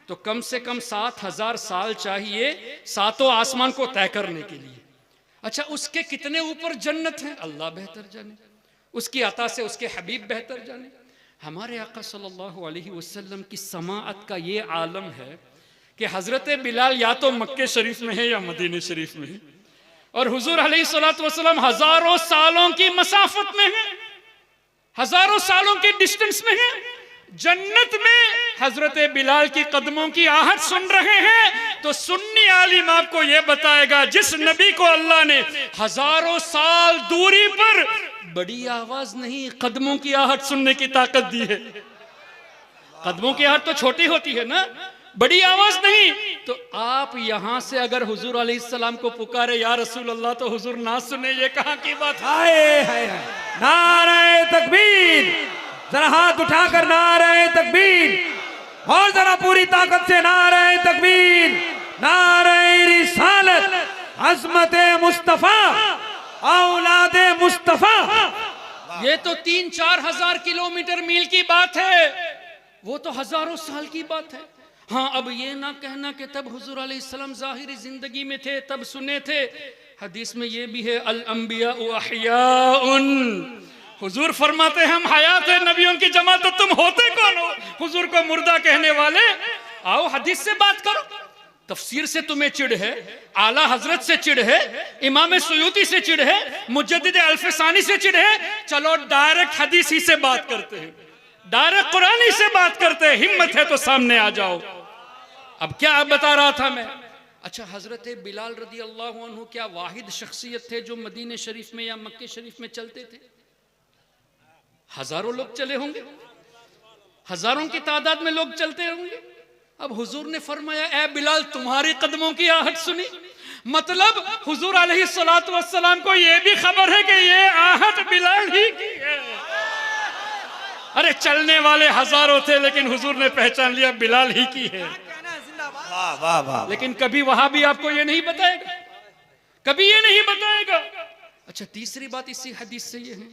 तो कम से कम 7000 साल चाहिए 7 आसमान को तय करने के लिए। अच्छा, उसके कितने ऊपर जन्नत है अल्लाह बेहतर जाने, उसकी अता से उसके हबीब बेहतर जाने। हमारे आका सल्लल्लाहु अलैहि वसल्लम की समाअत का ये आलम है कि हजरत बिलाल या तो मक्के शरीफ में है या मदीने शरीफ में है, और हुजूर अलैहिस्सलातु वस्सलाम हजारों सालों की मसाफत में है, हजारों सालों के डिस्टेंस में है। जन्नत में हजरत बिलाल की कदमों की आहट सुन रहे हैं, तो सुन्नी आलिम आपको यह बताएगा जिस नबी को अल्लाह ने हजारों साल दूरी पर बड़ी आवाज नहीं, कदमों की आहट सुनने की ताकत दी है। कदमों की आहट तो छोटी होती है ना, बड़ी आवाज नहीं। तो आप यहां से अगर हुजूर अलैहिस्सलाम को पुकारे या रसूल अल्लाह, तो हुजूर ना सुने, ये कहां की बात है? हाय हाय हाय, नारे तकबीर, जरा हाथ उठाकर नारे तकबीर, और जरा पूरी ताकत से नारे तकबीर, नारे रिसालत, अज़मत मुस्तफा, औलादे मुस्तफा। ये तो 3-4 हजार किलोमीटर मील की बात है, वो तो हजारों साल की बात है। हाँ, अब ये ना कहना कि तब हुजूर अलैहिस्सलाम ज़ाहिरी जिंदगी में थे तब सुने थे। हदीस में ये भी है, अल अंबिया अहयाउन, हुजूर फरमाते हैं हम हयात है, नबियों की जमात, तो तुम होते कौन हो हुजूर को मुर्दा कहने वाले? आओ हदीस से बात करो। तफसीर से तुम्हें चिढ़ है, आला हजरत से चिढ़ है, इमाम सुयूती से चिढ़ है, मुजद्दिद अल्फसानी से चिढ़ है, चलो डायरेक्ट हदीस ही से बात करते हैं, डायरेक्ट कुरान ही से बात करते हैं। हिम्मत है तो सामने आ जाओ। अब क्या बता रहा था मैं? अच्छा, हजरत बिलाल रदी अल्लाह अन्हु क्या वाहिद शख्सियत थे जो मदीने शरीफ में या मक्के शरीफ में चलते थे? हजारों लोग चले होंगे, हजारों की तादाद में लोग चलते होंगे। अब हुजूर ने फरमाया, ए बिलाल तुम्हारी कदमों की आहट सुनी, मतलब हुजूर अलैहिस्सलातु वस्सलाम को यह भी खबर है कि ये आहट बिलाल ही की है। अरे चलने वाले हजारों थे, लेकिन हुजूर ने पहचान लिया बिलाल ही की है। वाह वाह वाह। लेकिन कभी वहां भी आपको ये नहीं बताएगा, कभी ये नहीं बताएगा। अच्छा, तीसरी बात इसी हदीस से ये है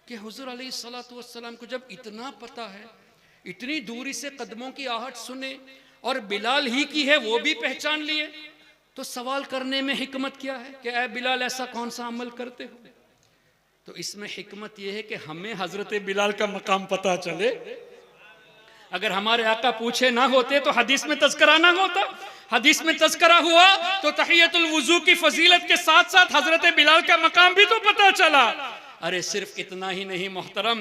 कि हुजूर अलैहिस्सलातु वस्सलाम को जब इतना पता है, इतनी दूरी से कदमों की आहट सुने और बिलाल ही की है वो भी पहचान लिए, तो सवाल करने में हिकमत क्या है कि ऐ बिलाल ऐसा कौन सा अमल करते हो? तो इसमें हिकमत यह है कि हमें हजरत बिलाल का मकाम पता चले। अगर हमारे आका पूछे ना होते तो हदीस में तज़किरा ना होता, हदीस में तज़किरा हुआ तो तहियतुल वुज़ू की फजीलत के साथ साथ हजरत बिलाल का मकाम भी तो पता चला। अरे सिर्फ इतना ही नहीं मोहतरम,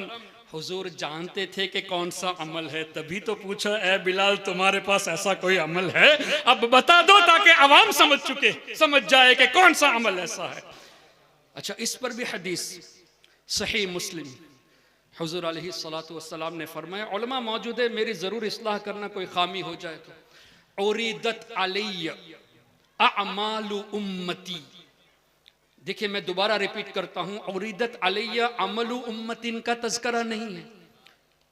हुजूर जानते थे कि कौन सा अमल है, तभी तो पूछा, ए बिलाल तुम्हारे पास ऐसा कोई अमल है, अब बता दो, ताकि अवाम समझ जाए कि कौन सा अमल ऐसा है। अच्छा, इस पर भी हदीस सही मुस्लिम, हुजूर अलैहिस्सलातु वस्सलाम ने फरमाया, उलमा मौजूद है, मेरी जरूर इस्लाह करना कोई खामी हो जाए तो, उरीदत अलैया अमालु उम्मती। देखिए मैं दोबारा रिपीट करता हूं, उरीदत अलैया अमलु उम्मतिन का तज़किरा नहीं है,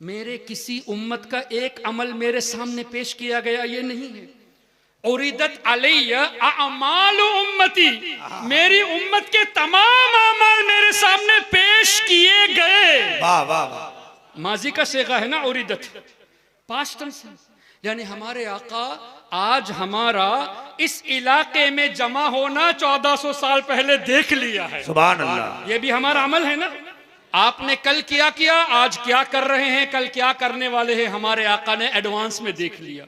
मेरे किसी उम्मत का एक अमल मेरे सामने पेश किया गया ये नहीं है। उरीदत अलैया अमालु उम्मती, मेरी उम्मत के तमाम अमाल मेरे सामने पेश किए गए। वाह वाह वाह। माजी का सेगा है ना उरीदत, पास्ट टेंस है, यानी हमारे आका आज हमारा इस इलाके में जमा होना 1400 साल पहले देख लिया है। सुभान अल्लाह। ये भी हमारा अमल है ना। आपने कल क्या किया, आज क्या कर रहे हैं, कल क्या करने वाले हैं, हमारे आका ने एडवांस में देख लिया।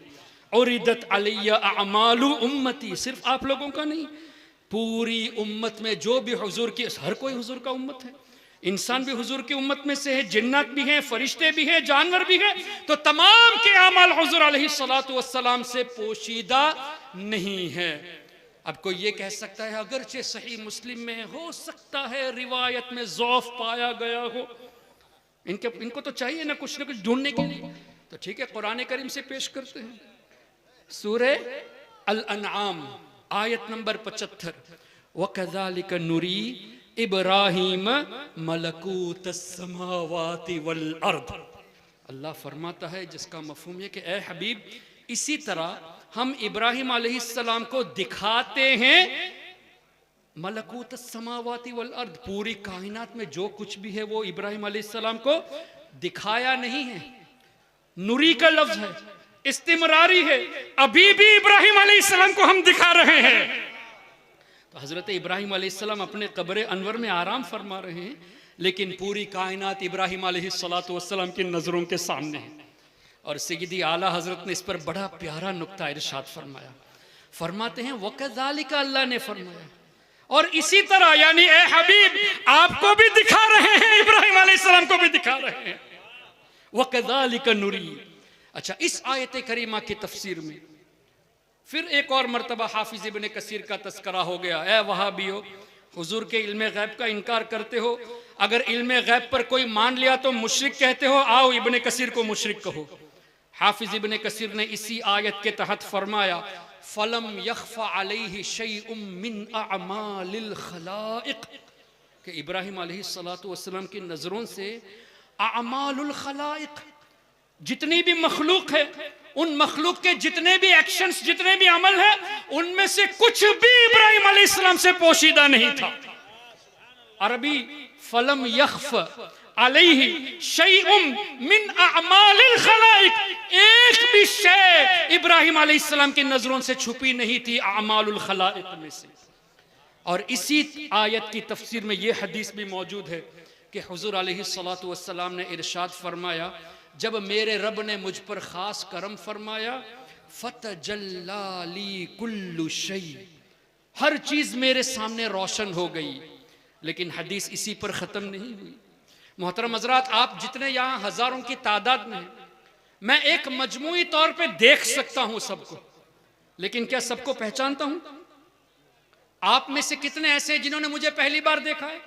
उरीदत अलैया अमालु उम्मती, सिर्फ आप लोगों का नहीं, पूरी उम्मत में जो भी हुजूर की, हर कोई हुजूर का उम्मत है, इंसान भी हुजूर की उम्मत में से है, जिन्नात भी हैं, फरिश्ते भी हैं, जानवर भी हैं, तो तमाम के अमल हुजूर अलैहिस्सलातु वस्सलाम से पोशीदा नहीं है। अब कोई ये कह सकता है अगरचे सही मुस्लिम में हो सकता है रिवायत में ज़ौफ पाया गया हो, इनको तो चाहिए ना कुछ ढूंढने के लिए, तो ठीक है कुरान करीम से पेश करते हैं। सूरे अल-अनआम आयत नंबर 75, वकज़ालिका नुरी इब्राहीम मलकूतस समावाति वल अर्द। अल्लाह फरमाता है, जिसका मफहूम है कि ए हबीब, इसी तरह हम इब्राहिम अलैहिस्सलाम को दिखाते हैं मलकूतस समावाति वल अर्द, पूरी कायनात में जो कुछ भी है वो इब्राहिम अलैहिस्सलाम को दिखाया नहीं है। नुरी का लफ्ज है, इस्तिमरारी है, अभी भी इब्राहिम अलैहिस्सलाम को हम दिखा रहे हैं। तो हजरत इब्राहिम अलैहिस्सलाम अपने कब्र अनवर में आराम फरमा रहे हैं, लेकिन पूरी कायनात इब्राहिम अलैहिस्सलातु वस्सलाम की नजरों के सामने है। और सय्यदी आला हजरत ने इस पर बड़ा प्यारा नुक्ता इरशाद फरमाया, फरमाते हैं वकज़ालिका, अल्लाह ने फरमाया और इसी तरह, यानी ए हबीब आपको भी दिखा रहे हैं, इब्राहिम अलैहिस्सलाम को भी दिखा रहे हैं। वकज़ालिका नुरी, अच्छा, इस आयत करीमा की तफसीर में फिर एक और मरतबा हाफिज इब्ने कसीर का तस्करा हो गया। ए वहाबियो, हुजूर के इल्मे गैब का इनकार करते हो, अगर इल्मे गैब पर कोई मान लिया तो मुशरिक कहते हो, आओ इब्ने कसीर को मुशरिक कहो। हाफिज इब्ने कसीर ने इसी आयत के तहत फरमाया, फलम यख्फा अलैहि शैउम मिन अअमालिल खलाइक, कि इब्राहिम अलैहिस्सलातु वस्सलाम की नजरों से अअमालुल खलाइक, जितनी भी मखलूक है, उन मखलूक के जितने भी एक्शंस, जितने भी अमल है, उनमें से कुछ भी इब्राहिम अलैहिस्सलाम से पोशीदा नहीं था। अरबी फलम यख्फ अलैहि शैउम मिन अअमालिल खलाइक, एक भी शय इब्राहिम अलैहिस्सलाम की नजरों से छुपी नहीं थी अअमालुल खलाइक में से। और इसी आयत की तफसीर में यह हदीस भी मौजूद है कि हुजूर अलैहिस्सलातु वस्सलाम ने इरशाद फरमाया, जब मेरे रब ने मुझ पर खास करम फरमाया, फतजल्ला ली कुल्लु शै, हर चीज मेरे सामने रोशन हो गई। लेकिन हदीस इसी पर खत्म नहीं हुई। मोहतरम हज़रात, आप जितने यहाँ हजारों की तादाद में हैं, मैं एक मजमूई तौर पे देख सकता हूं सबको, लेकिन क्या सबको पहचानता हूं? आप में से कितने ऐसे हैं जिन्होंने मुझे पहली बार देखा है?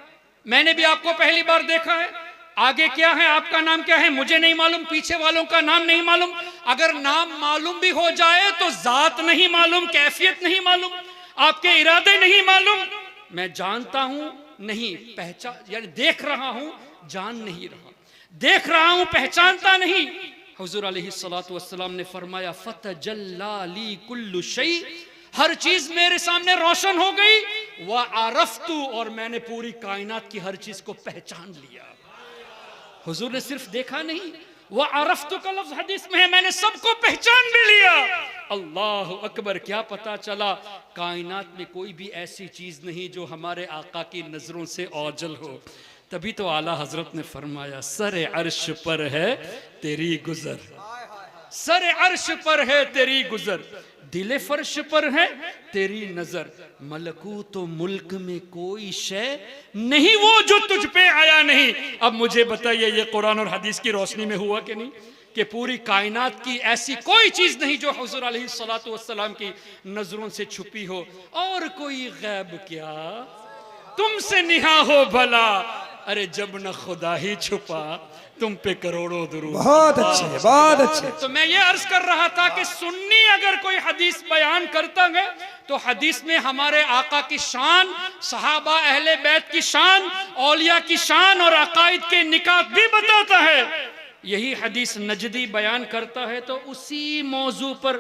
मैंने भी आपको पहली बार देखा है। आगे क्या है, आपका नाम क्या है, मुझे नहीं मालूम, पीछे वालों का नाम नहीं मालूम। अगर नाम मालूम भी हो जाए तो जात नहीं मालूम, कैफियत नहीं मालूम, आपके इरादे नहीं मालूम। मैं जानता हूं नहीं, पहचान, यानी देख रहा हूं, जान नहीं रहा, देख रहा हूं, पहचानता नहीं। हुजूर अलैहिस्सलातु वस्सलाम ने फरमाया, फतजल्ला ली कुल्लु शै, हर चीज मेरे सामने रोशन हो गई। व अरफ्तु, और मैंने पूरी कायनात की हर चीज को पहचान लिया। हुजूर ने सिर्फ देखा नहीं, वह अरफ्तु का लफ्ज हदीस में है, मैंने सबको पहचान भी लिया। अल्लाह अकबर, क्या पता चला कायनात में कोई भी ऐसी चीज नहीं जो हमारे आका की नजरों से ओझल हो। तभी तो आला हजरत ने फरमाया, सर अर्श पर है तेरी गुजर, सर अर्श पर है तेरी गुजर, दिले फर्श पर है तेरी नजर, मलकूत मुल्क में कोई शय नहीं वो जो तुझ पे आया नहीं। अब मुझे बताइए, ये कुरान और हदीस की रोशनी में हुआ कि नहीं, कि पूरी कायनात की ऐसी कोई चीज नहीं जो हुजूर अलैहिस्सलातु वस्सलाम की नजरों से छुपी हो। और कोई गैब क्या तुमसे निहा हो भला, अरे जब न खुदा ही छुपा तुम पे करोड़ों दुरूद। बहुत अच्छे, बहुत अच्छे। तो मैं ये अर्ज कर रहा था कि सुन्नी अगर कोई हदीस बयान करता है तो हदीस में हमारे आका की शान, सहाबा अहले बैत की शान, औलिया की शान और अकायद के निकात भी बताता है। यही हदीस नजदी बयान करता है तो उसी मौजू पर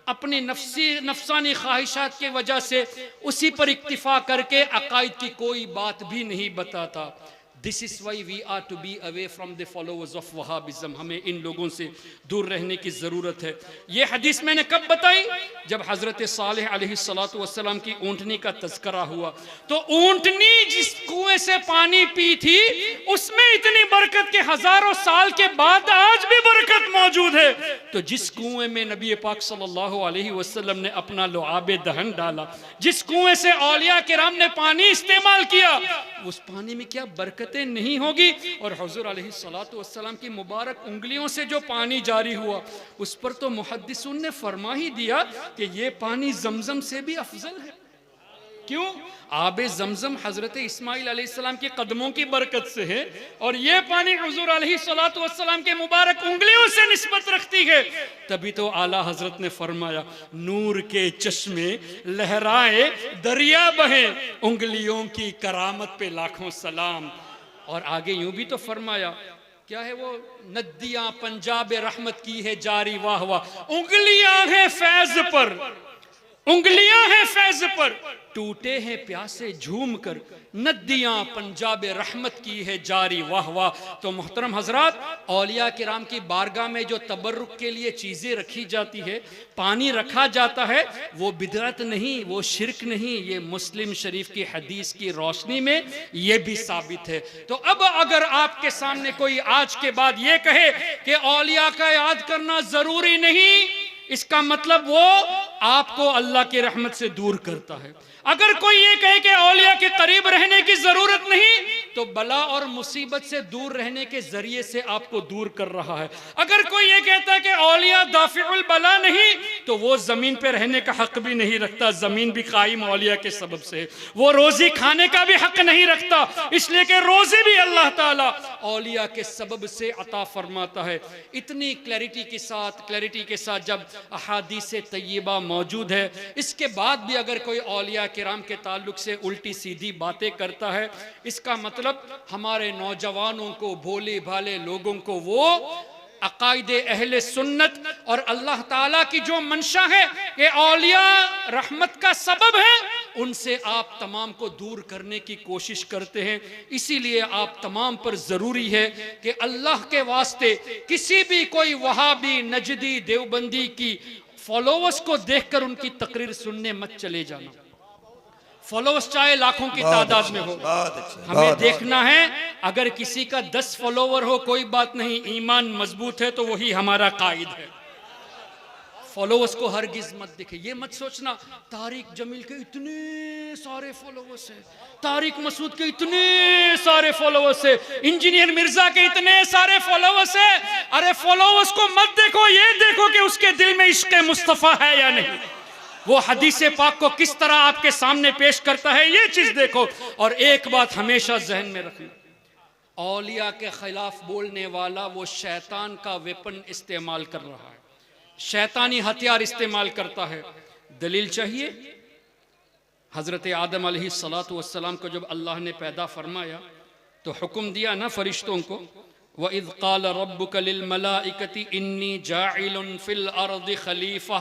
अपनी नफसानी ख्वाहिशात की वजह से उसी पर इक्तिफा करके अकायद की कोई बात भी नहीं बताता। This is why we are to be away from the followers of Wahhabism. हमें इन लोगों से दूर रहने की ज़रूरत है। ये हदीस मैंने कब बताई? जब हज़रत सालेह अलैहिस्सलातु वस्सलाम की ऊँटनी का तज़करा हुआ। तो ऊँटनी जिस कुएं से पानी पी थी उसमें इतनी बरकत के हज़ारों साल के बाद आज भी बरकत मौजूद है। तो जिस कुएं में नबी पाक सल्लल्लाहु अलैहि वसल्लम ने अपना लुआब दहन डाला, जिस कुएं से औलिया किराम ने पानी इस्तेमाल किया, उस पानी में क्या बरकतें नहीं होगी? और हुजूर अलैहिस्सलातु वस्सलाम की मुबारक उंगलियों से जो पानी जारी हुआ उस पर तो मुहद्दिसून ने फरमा ही दिया कि ये पानी जमजम से भी अफजल है। क्यों? आबे जमजम हजरत इस्माइल अलैहिस्सलाम के कदमों की बरकत से है और ये पानी हुजूर अलैहिस्सलातु वस्सलाम के मुबारक उंगलियों से निस्बत रखती है। तभी तो आला हजरत ने फरमाया, नूर के चश्मे लहराए दरिया बहे, उंगलियों की करामत पे लाखों सलाम। और आगे यूं भी तो फरमाया, क्या है वो, नदियां पंजाब रहमत की है जारी, वाह वाह, उंगलियां हैं फैज पर, उंगलियां हैं फैज पर, टूटे हैं प्यासे झूम कर, नदियां पंजाब रहमत की है जारी, वाह वाह। तो मोहतरम हजरात, औलिया किराम की बारगाह में जो तबर्रुक के लिए चीज़ें रखी जाती है, पानी रखा जाता है, वो बिदअत नहीं, वो शिरक नहीं। ये मुस्लिम शरीफ की हदीस की रोशनी में ये भी साबित है। तो अब अगर आपके सामने कोई आज के बाद ये कहे कि औलिया का याद करना जरूरी नहीं, इसका मतलब वो आपको अल्लाह की रहमत से दूर करता है। अगर कोई ये कहे कि औलिया के करीब रहने की जरूरत नहीं, तो तो बला और मुसीबत से दूर रहने के जरिए से आपको दूर कर रहा है। अगर कोई ये कहता है कि औलिया दाफिउल बला नहीं, तो वो जमीन पे रहने का हक भी नहीं रखता। जमीन भी कायम औलिया के सबब से, वो रोजी खाने का भी हक नहीं रखता, इसलिए कि रोजी भी अल्लाह ताला औलिया के सबब से अता फरमाता है। इतनी क्लैरिटी के साथ जब अहादीस तय्यबा मौजूद है, इसके बाद भी अगर कोई औलिया किराम के ताल्लुक से उल्टी सीधी बातें करता है, इसका मतलब हमारे नौजवानों को, भोले भाले लोगों को वो अकायदे अहले सुन्नत और अल्लाह ताला की जो मंशा है कि औलिया रहमत का सबब है, उनसे आप तमाम को दूर करने की कोशिश करते हैं। इसीलिए आप तमाम पर ज़रूरी है कि अल्लाह के वास्ते किसी भी कोई वहाबी, नजदी, देवबंदी की फॉलोवर्स को देखकर उनकी तकरीर सुनने मत चले जाना। फॉलोवर्स चाहे लाखों की तादाद में हो, हमें देखना है अगर किसी का 10 फॉलोवर हो कोई बात नहीं, ईमान मजबूत है तो वही हमारा कायद है। फॉलोवर्स को हरगिज मत दिखे। ये मत सोचना तारिक जमील के इतने सारे फॉलोवर्स हैं, तारिक मसूद के इतने सारे फॉलोवर्स हैं, इंजीनियर मिर्जा के इतने सारे फॉलोवर्स हैं। अरे फॉलोवर्स को मत देखो, ये देखो कि उसके दिल में इश्क मुस्तफा है या नहीं, वो हदीस पाक को किस तरह आपके सामने पेश करता है, ये चीज देखो। और एक बात हमेशा जहन में रखना, औलिया के खिलाफ बोलने वाला वो शैतान का वेपन इस्तेमाल कर रहा है, शैतानी हथियार इस्तेमाल करता है। दलील चाहिए? हजरत आदम अलैहिस्सलातु वस्सलाम को जब अल्लाह ने पैदा फरमाया तो हुक्म दिया ना फरिश्तों को, व इज़ क़ाल रब्बुका लिल मलाइकति इन्नी जाइलुन फिल अर्दि खलीफा।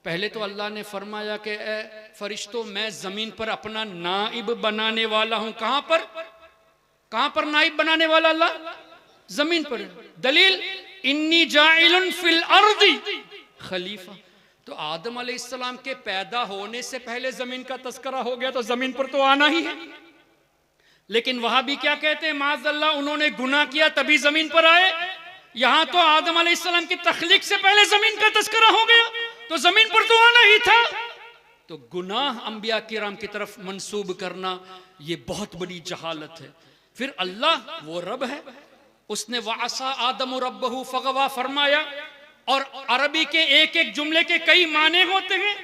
पहले तो अल्लाह ने फरमाया कि ए फरिश्तों, मैं जमीन पर अपना नाइब बनाने वाला हूं। कहां पर नाइब बनाने वाला अल्लाह? जमीन पर। दलील इन्नी जाइलुन फिल अर्दी खलीफा। तो आदम अलैहिस्सलाम के पैदा होने से पहले जमीन का तस्करा हो गया, तो जमीन पर तो आना ही है। लेकिन वहां भी क्या कहते हैं, माज़अल्लाह उन्होंने गुनाह किया तभी जमीन पर आए। यहां तो आदम अलैहिस्सलाम की तख्लीक से पहले जमीन का तस्करा हो गया, तो जमीन पर तो आना ही था। तो गुनाह अंबिया किराम की तरफ मंसूब करना ये बहुत बड़ी जहालत है। फिर अल्लाह वो रब है, उसने वासा आदम रब्बहु फगवा फरमाया, और अरबी के एक एक जुमले के कई माने होते हैं,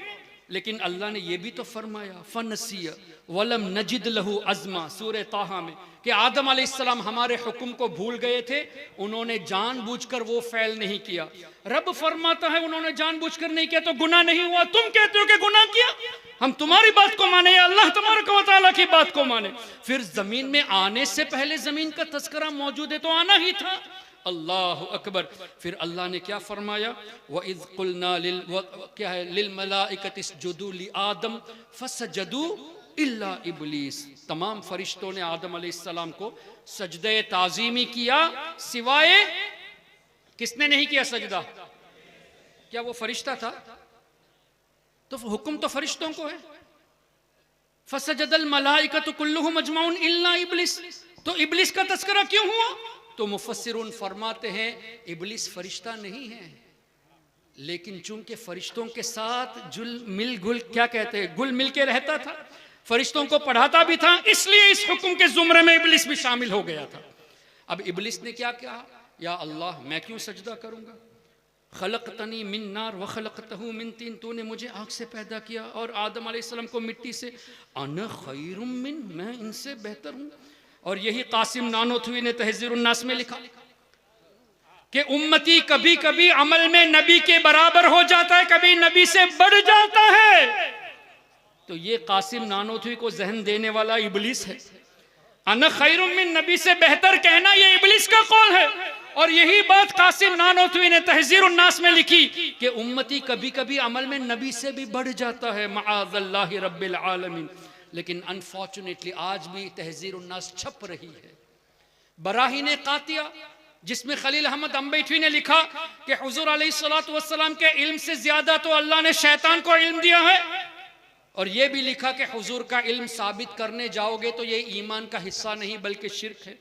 लेकिन अल्लाह ने यह भी तो फरमाया फनसिया वलम नजिद लहू अज़मा, सूरह ताहा में, कि आदम अलैहिस्सलाम हमारे हुक्म को भूल गए थे, उन्होंने जानबूझकर वो फ़ैल नहीं किया। रब फरमाता है उन्होंने जानबूझकर नहीं किया तो गुनाह नहीं हुआ। तुम कहते हो कि गुनाह किया, हम तुम्हारी बात को माने या अल्लाह तबारक व तआला की बात को माने? फिर जमीन में आने से पहले जमीन का तस्करा मौजूद है तो आना ही था। अल्लाह अकबर। फिर अल्लाह ने क्या फरमाया, व इज़ क़ुलना लिल मलाइकति इसजुदू लि आदम फसजदू इल्ला इब्लीस। तमाम फरिश्तों ने आदम अलैहिस्सलाम को सजदे ताज़ीमी किया, सिवाय किसने नहीं किया सजदा? क्या वो फरिश्ता था? तो हुक्म तो फरिश्तों को है। फसजदल मलाइकतु कुल्लुहुम अजमाउन इल्ला इब्लीस। तो इब्लीस का तस्करा क्यों हुआ? तो मुफस्सिरून फरमाते हैं इब्लीस फरिश्ता नहीं है, लेकिन चूंकि फरिश्तों के साथ गुल मिल के रहता था, फरिश्तों को पढ़ाता भी था, इसलिए इस हुक्म के जुमरे में इब्लीस भी शामिल हो गया था। अब इब्लीस ने क्या कहा, या अल्लाह मैं क्यों सजदा करूंगा, खलक़तनी मिन नार व खलक़तहू मिन तीन, तूने मुझे आग से पैदा किया और आदम अलैहिस्सलाम को मिट्टी से, अना खैरुम मिन, मैं इनसे बेहतर हूं। और यही कासिम नानोथवी ने तहज़ीरुन नास में लिखा कि उम्मती कभी कभी अमल में नबी के बराबर हो जाता है, कभी नबी से बढ़ जाता है। तो ये कासिम नानोथवी को जहन देने वाला इब्लीस है। अना खैरुम मिन, नबी से बेहतर कहना ये इब्लीस का कौल है। और यही बात कासिम नानोथवी ने तहज़ीरुन नास में लिखी कि उम्मती कभी कभी अमल में नबी से भी बढ़ जाता है, मआज़ल्लाहि रब्बिल आलमीन। लेकिन अनफॉर्चुनेटली आज भी तहज़ीरुन नास छप रही है। बराहीने कातिया, जिसमें खलील अहमद अम्बैठी ने लिखा कि हुजूर अलैहिस्सलातु वस्सलाम के इल्म से ज्यादा तो अल्लाह ने शैतान को इल्म दिया है। और यह भी लिखा कि हुजूर का इल्म साबित करने जाओगे तो ये ईमान का हिस्सा नहीं बल्कि शिर्क है।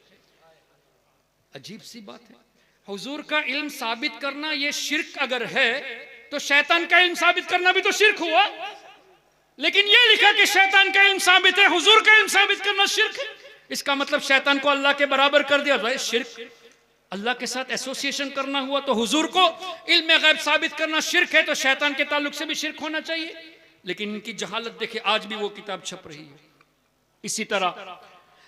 अजीब सी बात है, हुजूर का इल्म साबित करना ये शिर्क अगर है तो शैतान का इल्म साबित करना भी तो शिर्क हुआ। लेकिन ये लिखा कि शैतान का इल्म साबित है, हुजूर का इल्म साबित करना शिर्क है। इसका मतलब शैतान को अल्लाह के बराबर कर दिया। भाई शिर्क, अल्लाह के साथ एसोसिएशन करना हुआ। तो हुजूर को इल्म गैब साबित करना शिर्क है, तो शैतान के ताल्लुक से भी शिर्क होना चाहिए। लेकिन इनकी जहालत देखे, आज भी वो किताब छप रही है। इसी तरह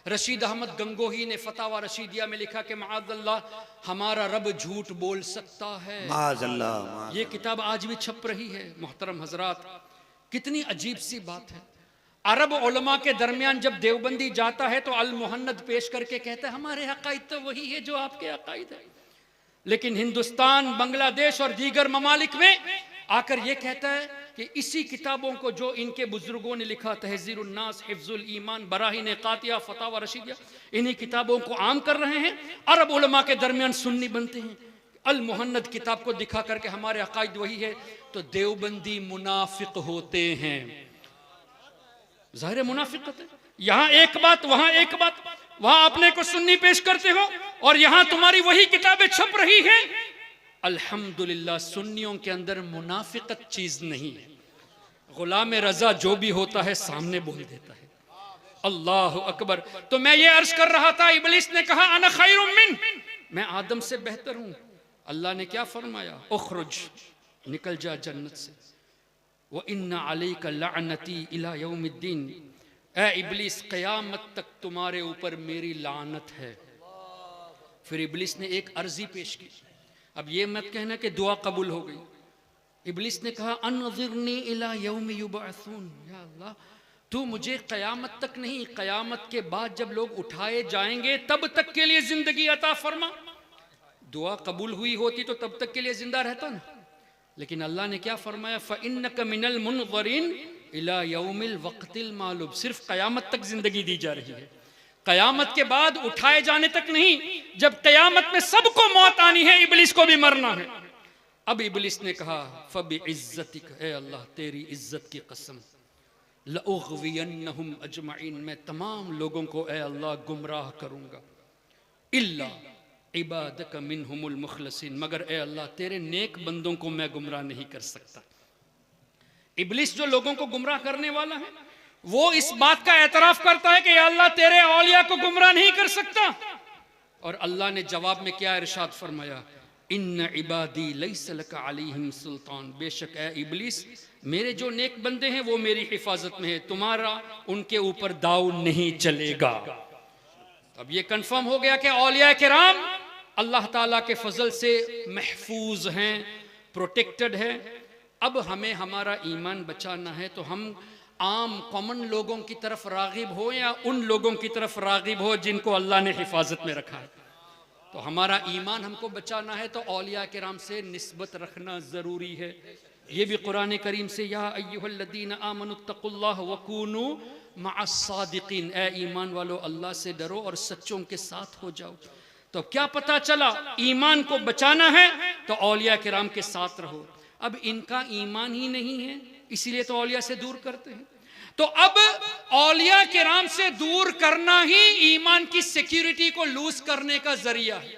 रशीद अहमद गंगोही ने फतावा रशीदिया में लिखा कि माअल्लाह हमारा रब झूठ बोल सकता है। माअल्लाह। ये किताब आज भी छप रही है। मोहतरम हजरात, कितनी अजीब सी बात है। अरब उलमा के दरमियान जब देवबंदी जाता है तो अल मुहन्नद पेश करके कहता है हमारे अकाईद तो वही है जो आपके अकाईद है। लेकिन हिंदुस्तान, बांग्लादेश और दीगर ममालिक में आकर ये कहता है कि इसी किताबों को जो इनके बुजुर्गों ने लिखा, तहज़ीरुन नास, हिफ्जुल ईमान, बराहीन कातिया, फतावा रशीदिया, इन्हीं किताबों को आम कर रहे हैं। अरब उलमा के दरमियान सुन्नी बनते हैं। अल मुहन्नद किताब को दिखा करके हमारे अकाईद वही है, तो देवबंदी मुनाफिक होते हैं। ज़ाहिर मुनाफिकत है। यहाँ एक बात, वहां एक बात, वहां अपने को सुन्नी पेश करते हो और यहां तुम्हारी वही किताबें छप रही हैं। अल्हम्दुलिल्लाह, सुन्नियों के अंदर मुनाफिकत चीज नहीं है। गुलाम रजा जो भी होता है सामने बोल देता है। अल्लाह अकबर। तो मैं ये अर्ज कर रहा था, इब्लिस ने कहा अना खैरुम मिन, मैं आदम से बेहतर हूं। अल्लाह ने क्या फरमाया, उखरुज, निकल जा जन्नत से। व इन्ना अलैका लअनती इला यौमिद्दीन, ए इब्लिस क़यामत तक तुम्हारे ऊपर मेरी लानत है। फिर इब्लिस ने एक अर्जी पेश की। अब ये मत कहना कि दुआ कबूल हो गई। इब्लिस ने कहा अनज़िरनी इला यौम युबअसून, या अल्लाह तू मुझे क़यामत तक नहीं, क़यामत के बाद जब लोग उठाए जाएंगे तब तक के लिए जिंदगी अता फरमा। दुआ कबूल हुई होती तो तब तक के लिए जिंदा रहता ना। लेकिन अल्लाह ने क्या फरमाया, फ़इन्नका मिनल मुनज़रिन इला यौमिल वक़्तिल मालूम, सिर्फ क़यामत तक जिंदगी दी जा रही है, क़यामत के बाद उठाए जाने तक नहीं। जब क़यामत में सबको मौत आनी है, इब्लिस को भी मरना है। अब इब्लिस ने कहा फ़बिइज़्ज़तिक, ए अल्लाह तेरी इज्जत की कसम, लउग़वियन्नहुम अजमईन, मैं तमाम लोगों को ए अल्लाह गुमराह करूँगा, इल्ला इबादक मिनहुमुल मुखलसीन, मगर ए अल्लाह तेरे नेक बंदों को मैं गुमराह नहीं कर सकता। इब्लिस जो लोगों को गुमराह करने वाला है, वो इस बात का एतराफ करता है कि या अल्लाह तेरे औलिया को गुमराह नहीं कर सकता। और अल्लाह ने जवाब में क्या इरशाद फरमाया, इन्न इबादी लैस लका अलैहिम सुल्तान, बेशक ए इब्लिस मेरे जो नेक बंदे हैं वो मेरी हिफाजत में है, तुम्हारा उनके ऊपर दाव नहीं चलेगा। अब ये कंफर्म हो गया कि औलिया किराम अल्लाह ताला के फजल से महफूज हैं, प्रोटेक्टेड है। अब हमें हमारा ईमान बचाना है तो हम आम कॉमन लोगों की तरफ रागिब हो या उन लोगों की तरफ रागिब हो जिनको अल्लाह ने हिफाजत में रखा है। तो हमारा ईमान हमको बचाना है तो औलिया किराम से निस्बत रखना ज़रूरी है। ये भी कुरान करीम से, या अय्युहल्लज़ीना आमनुत्तकुल्लाह वकूनू मअस्सादिकीन, ए ईमान वालो अल्लाह से डरो और सच्चों के साथ हो जाओ। तो क्या पता चला, ईमान को बचाना है तो औलिया किराम के साथ रहो। अब इनका ईमान ही नहीं है, इसीलिए तो औलिया से दूर करते हैं। तो अब औलिया किराम से दूर करना ही ईमान की सिक्योरिटी को लूज करने का जरिया है।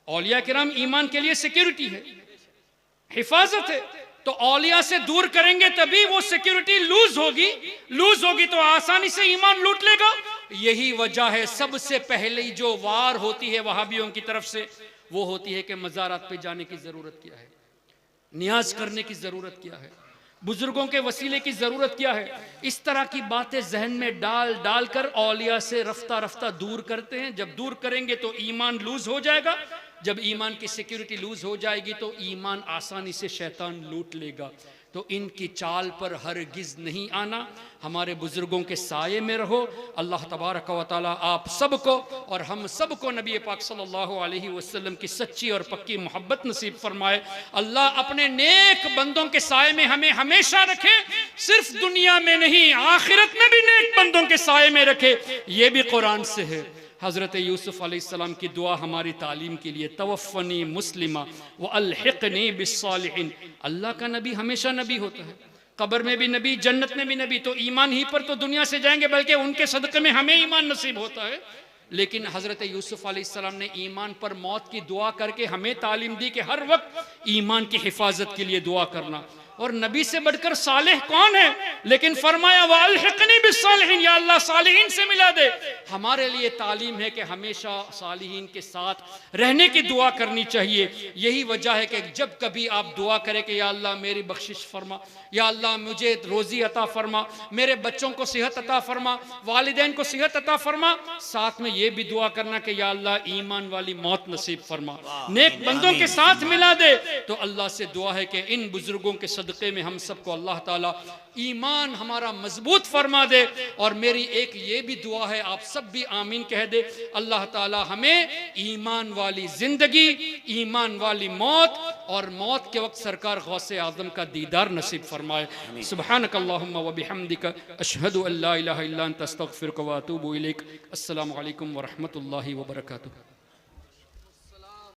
औलिया किराम ईमान के लिए सिक्योरिटी है, हिफाजत है। तो औलिया से दूर करेंगे तभी वो सिक्योरिटी लूज होगी तो आसानी से ईमान लूट लेगा। यही वजह है सबसे पहले जो वार होती है वहाबियों की तरफ से, वो होती है कि मज़ारात पे जाने की जरूरत क्या है, नियाज करने की जरूरत क्या है, बुजुर्गों के वसीले की जरूरत क्या है। इस तरह की बातें जहन में डाल कर औलिया से रफ्ता रफ्ता दूर करते हैं। जब दूर करेंगे तो ईमान लूज हो जाएगा। जब ईमान की सिक्योरिटी लूज हो जाएगी तो ईमान आसानी से शैतान लूट लेगा। तो इनकी चाल पर हरगिज नहीं आना, हमारे बुजुर्गों के साये में रहो। अल्लाह तबारक व तआला आप सबको और हम सबको नबी पाक सल्लल्लाहु अलैहि वसल्लम की सच्ची और पक्की मोहब्बत नसीब फरमाए। अल्लाह अपने नेक बंदों के साये में हमें हमेशा रखे, सिर्फ दुनिया में नहीं आखिरत में भी नेक बंदों के साये में रखे। ये भी कुरान से है। हज़रत यूसुफ अलैहिस्सलाम की दुआ हमारी तालीम के लिए, तवफ़्फ़नी मुस्लिमा व अल्हिक़नी बिस्सालिहीन। अल्लाह का नबी हमेशा नबी होता है, कब्र में भी नबी, जन्नत में भी नबी। तो ईमान ही पर तो दुनिया से जाएंगे, बल्कि उनके सदक़े में हमें ईमान नसीब होता है। लेकिन हज़रत यूसुफ अलैहिस्सलाम ने ईमान पर मौत की दुआ करके हमें तालीम दी कि हर वक्त ईमान की हिफाजत के लिए दुआ करना। और नबी से बढ़कर सालेह कौन है? लेकिन फरमाया वाल्हिक़नी बिस्सालिहीन, या अल्लाह सालिहीन से मिला दे। हमारे लिए तालीम है कि हमेशा सालिहीन के साथ रहने की दुआ करनी चाहिए। यही वजह है कि जब कभी आप दुआ करें कि या अल्लाह मेरी बख्शिश फरमा, या अल्लाह मुझे रोज़ी अता फरमा, मेरे बच्चों को सेहत अता फरमा, वालिदैन को सेहत अता फरमा, साथ में ये भी दुआ करना कि या अल्लाह ईमान वाली मौत नसीब फरमा, नेक बंदों के साथ मिला दे। तो अल्लाह से दुआ है कि इन बुजुर्गों के सदक़े में हम सबको अल्लाह ताला ईमान हमारा मजबूत फरमा दे। और मेरी एक ये भी दुआ है, आप सब भी आमीन कह दे, अल्लाह ताला हमें ईमान वाली जिंदगी, ईमान वाली मौत और मौत के वक्त सरकार गौसे आज़म का दीदार नसीब फरमाए। सुब्हानक अल्लाहुम्मा व बिहम्दिका अशहदु अल्ला इलाहा इल्ला अंता अस्तगफिरुका व अतूबु इलैक। अस्सलामु अलैकुम व रहमतुल्लाहि व बरकातुहू।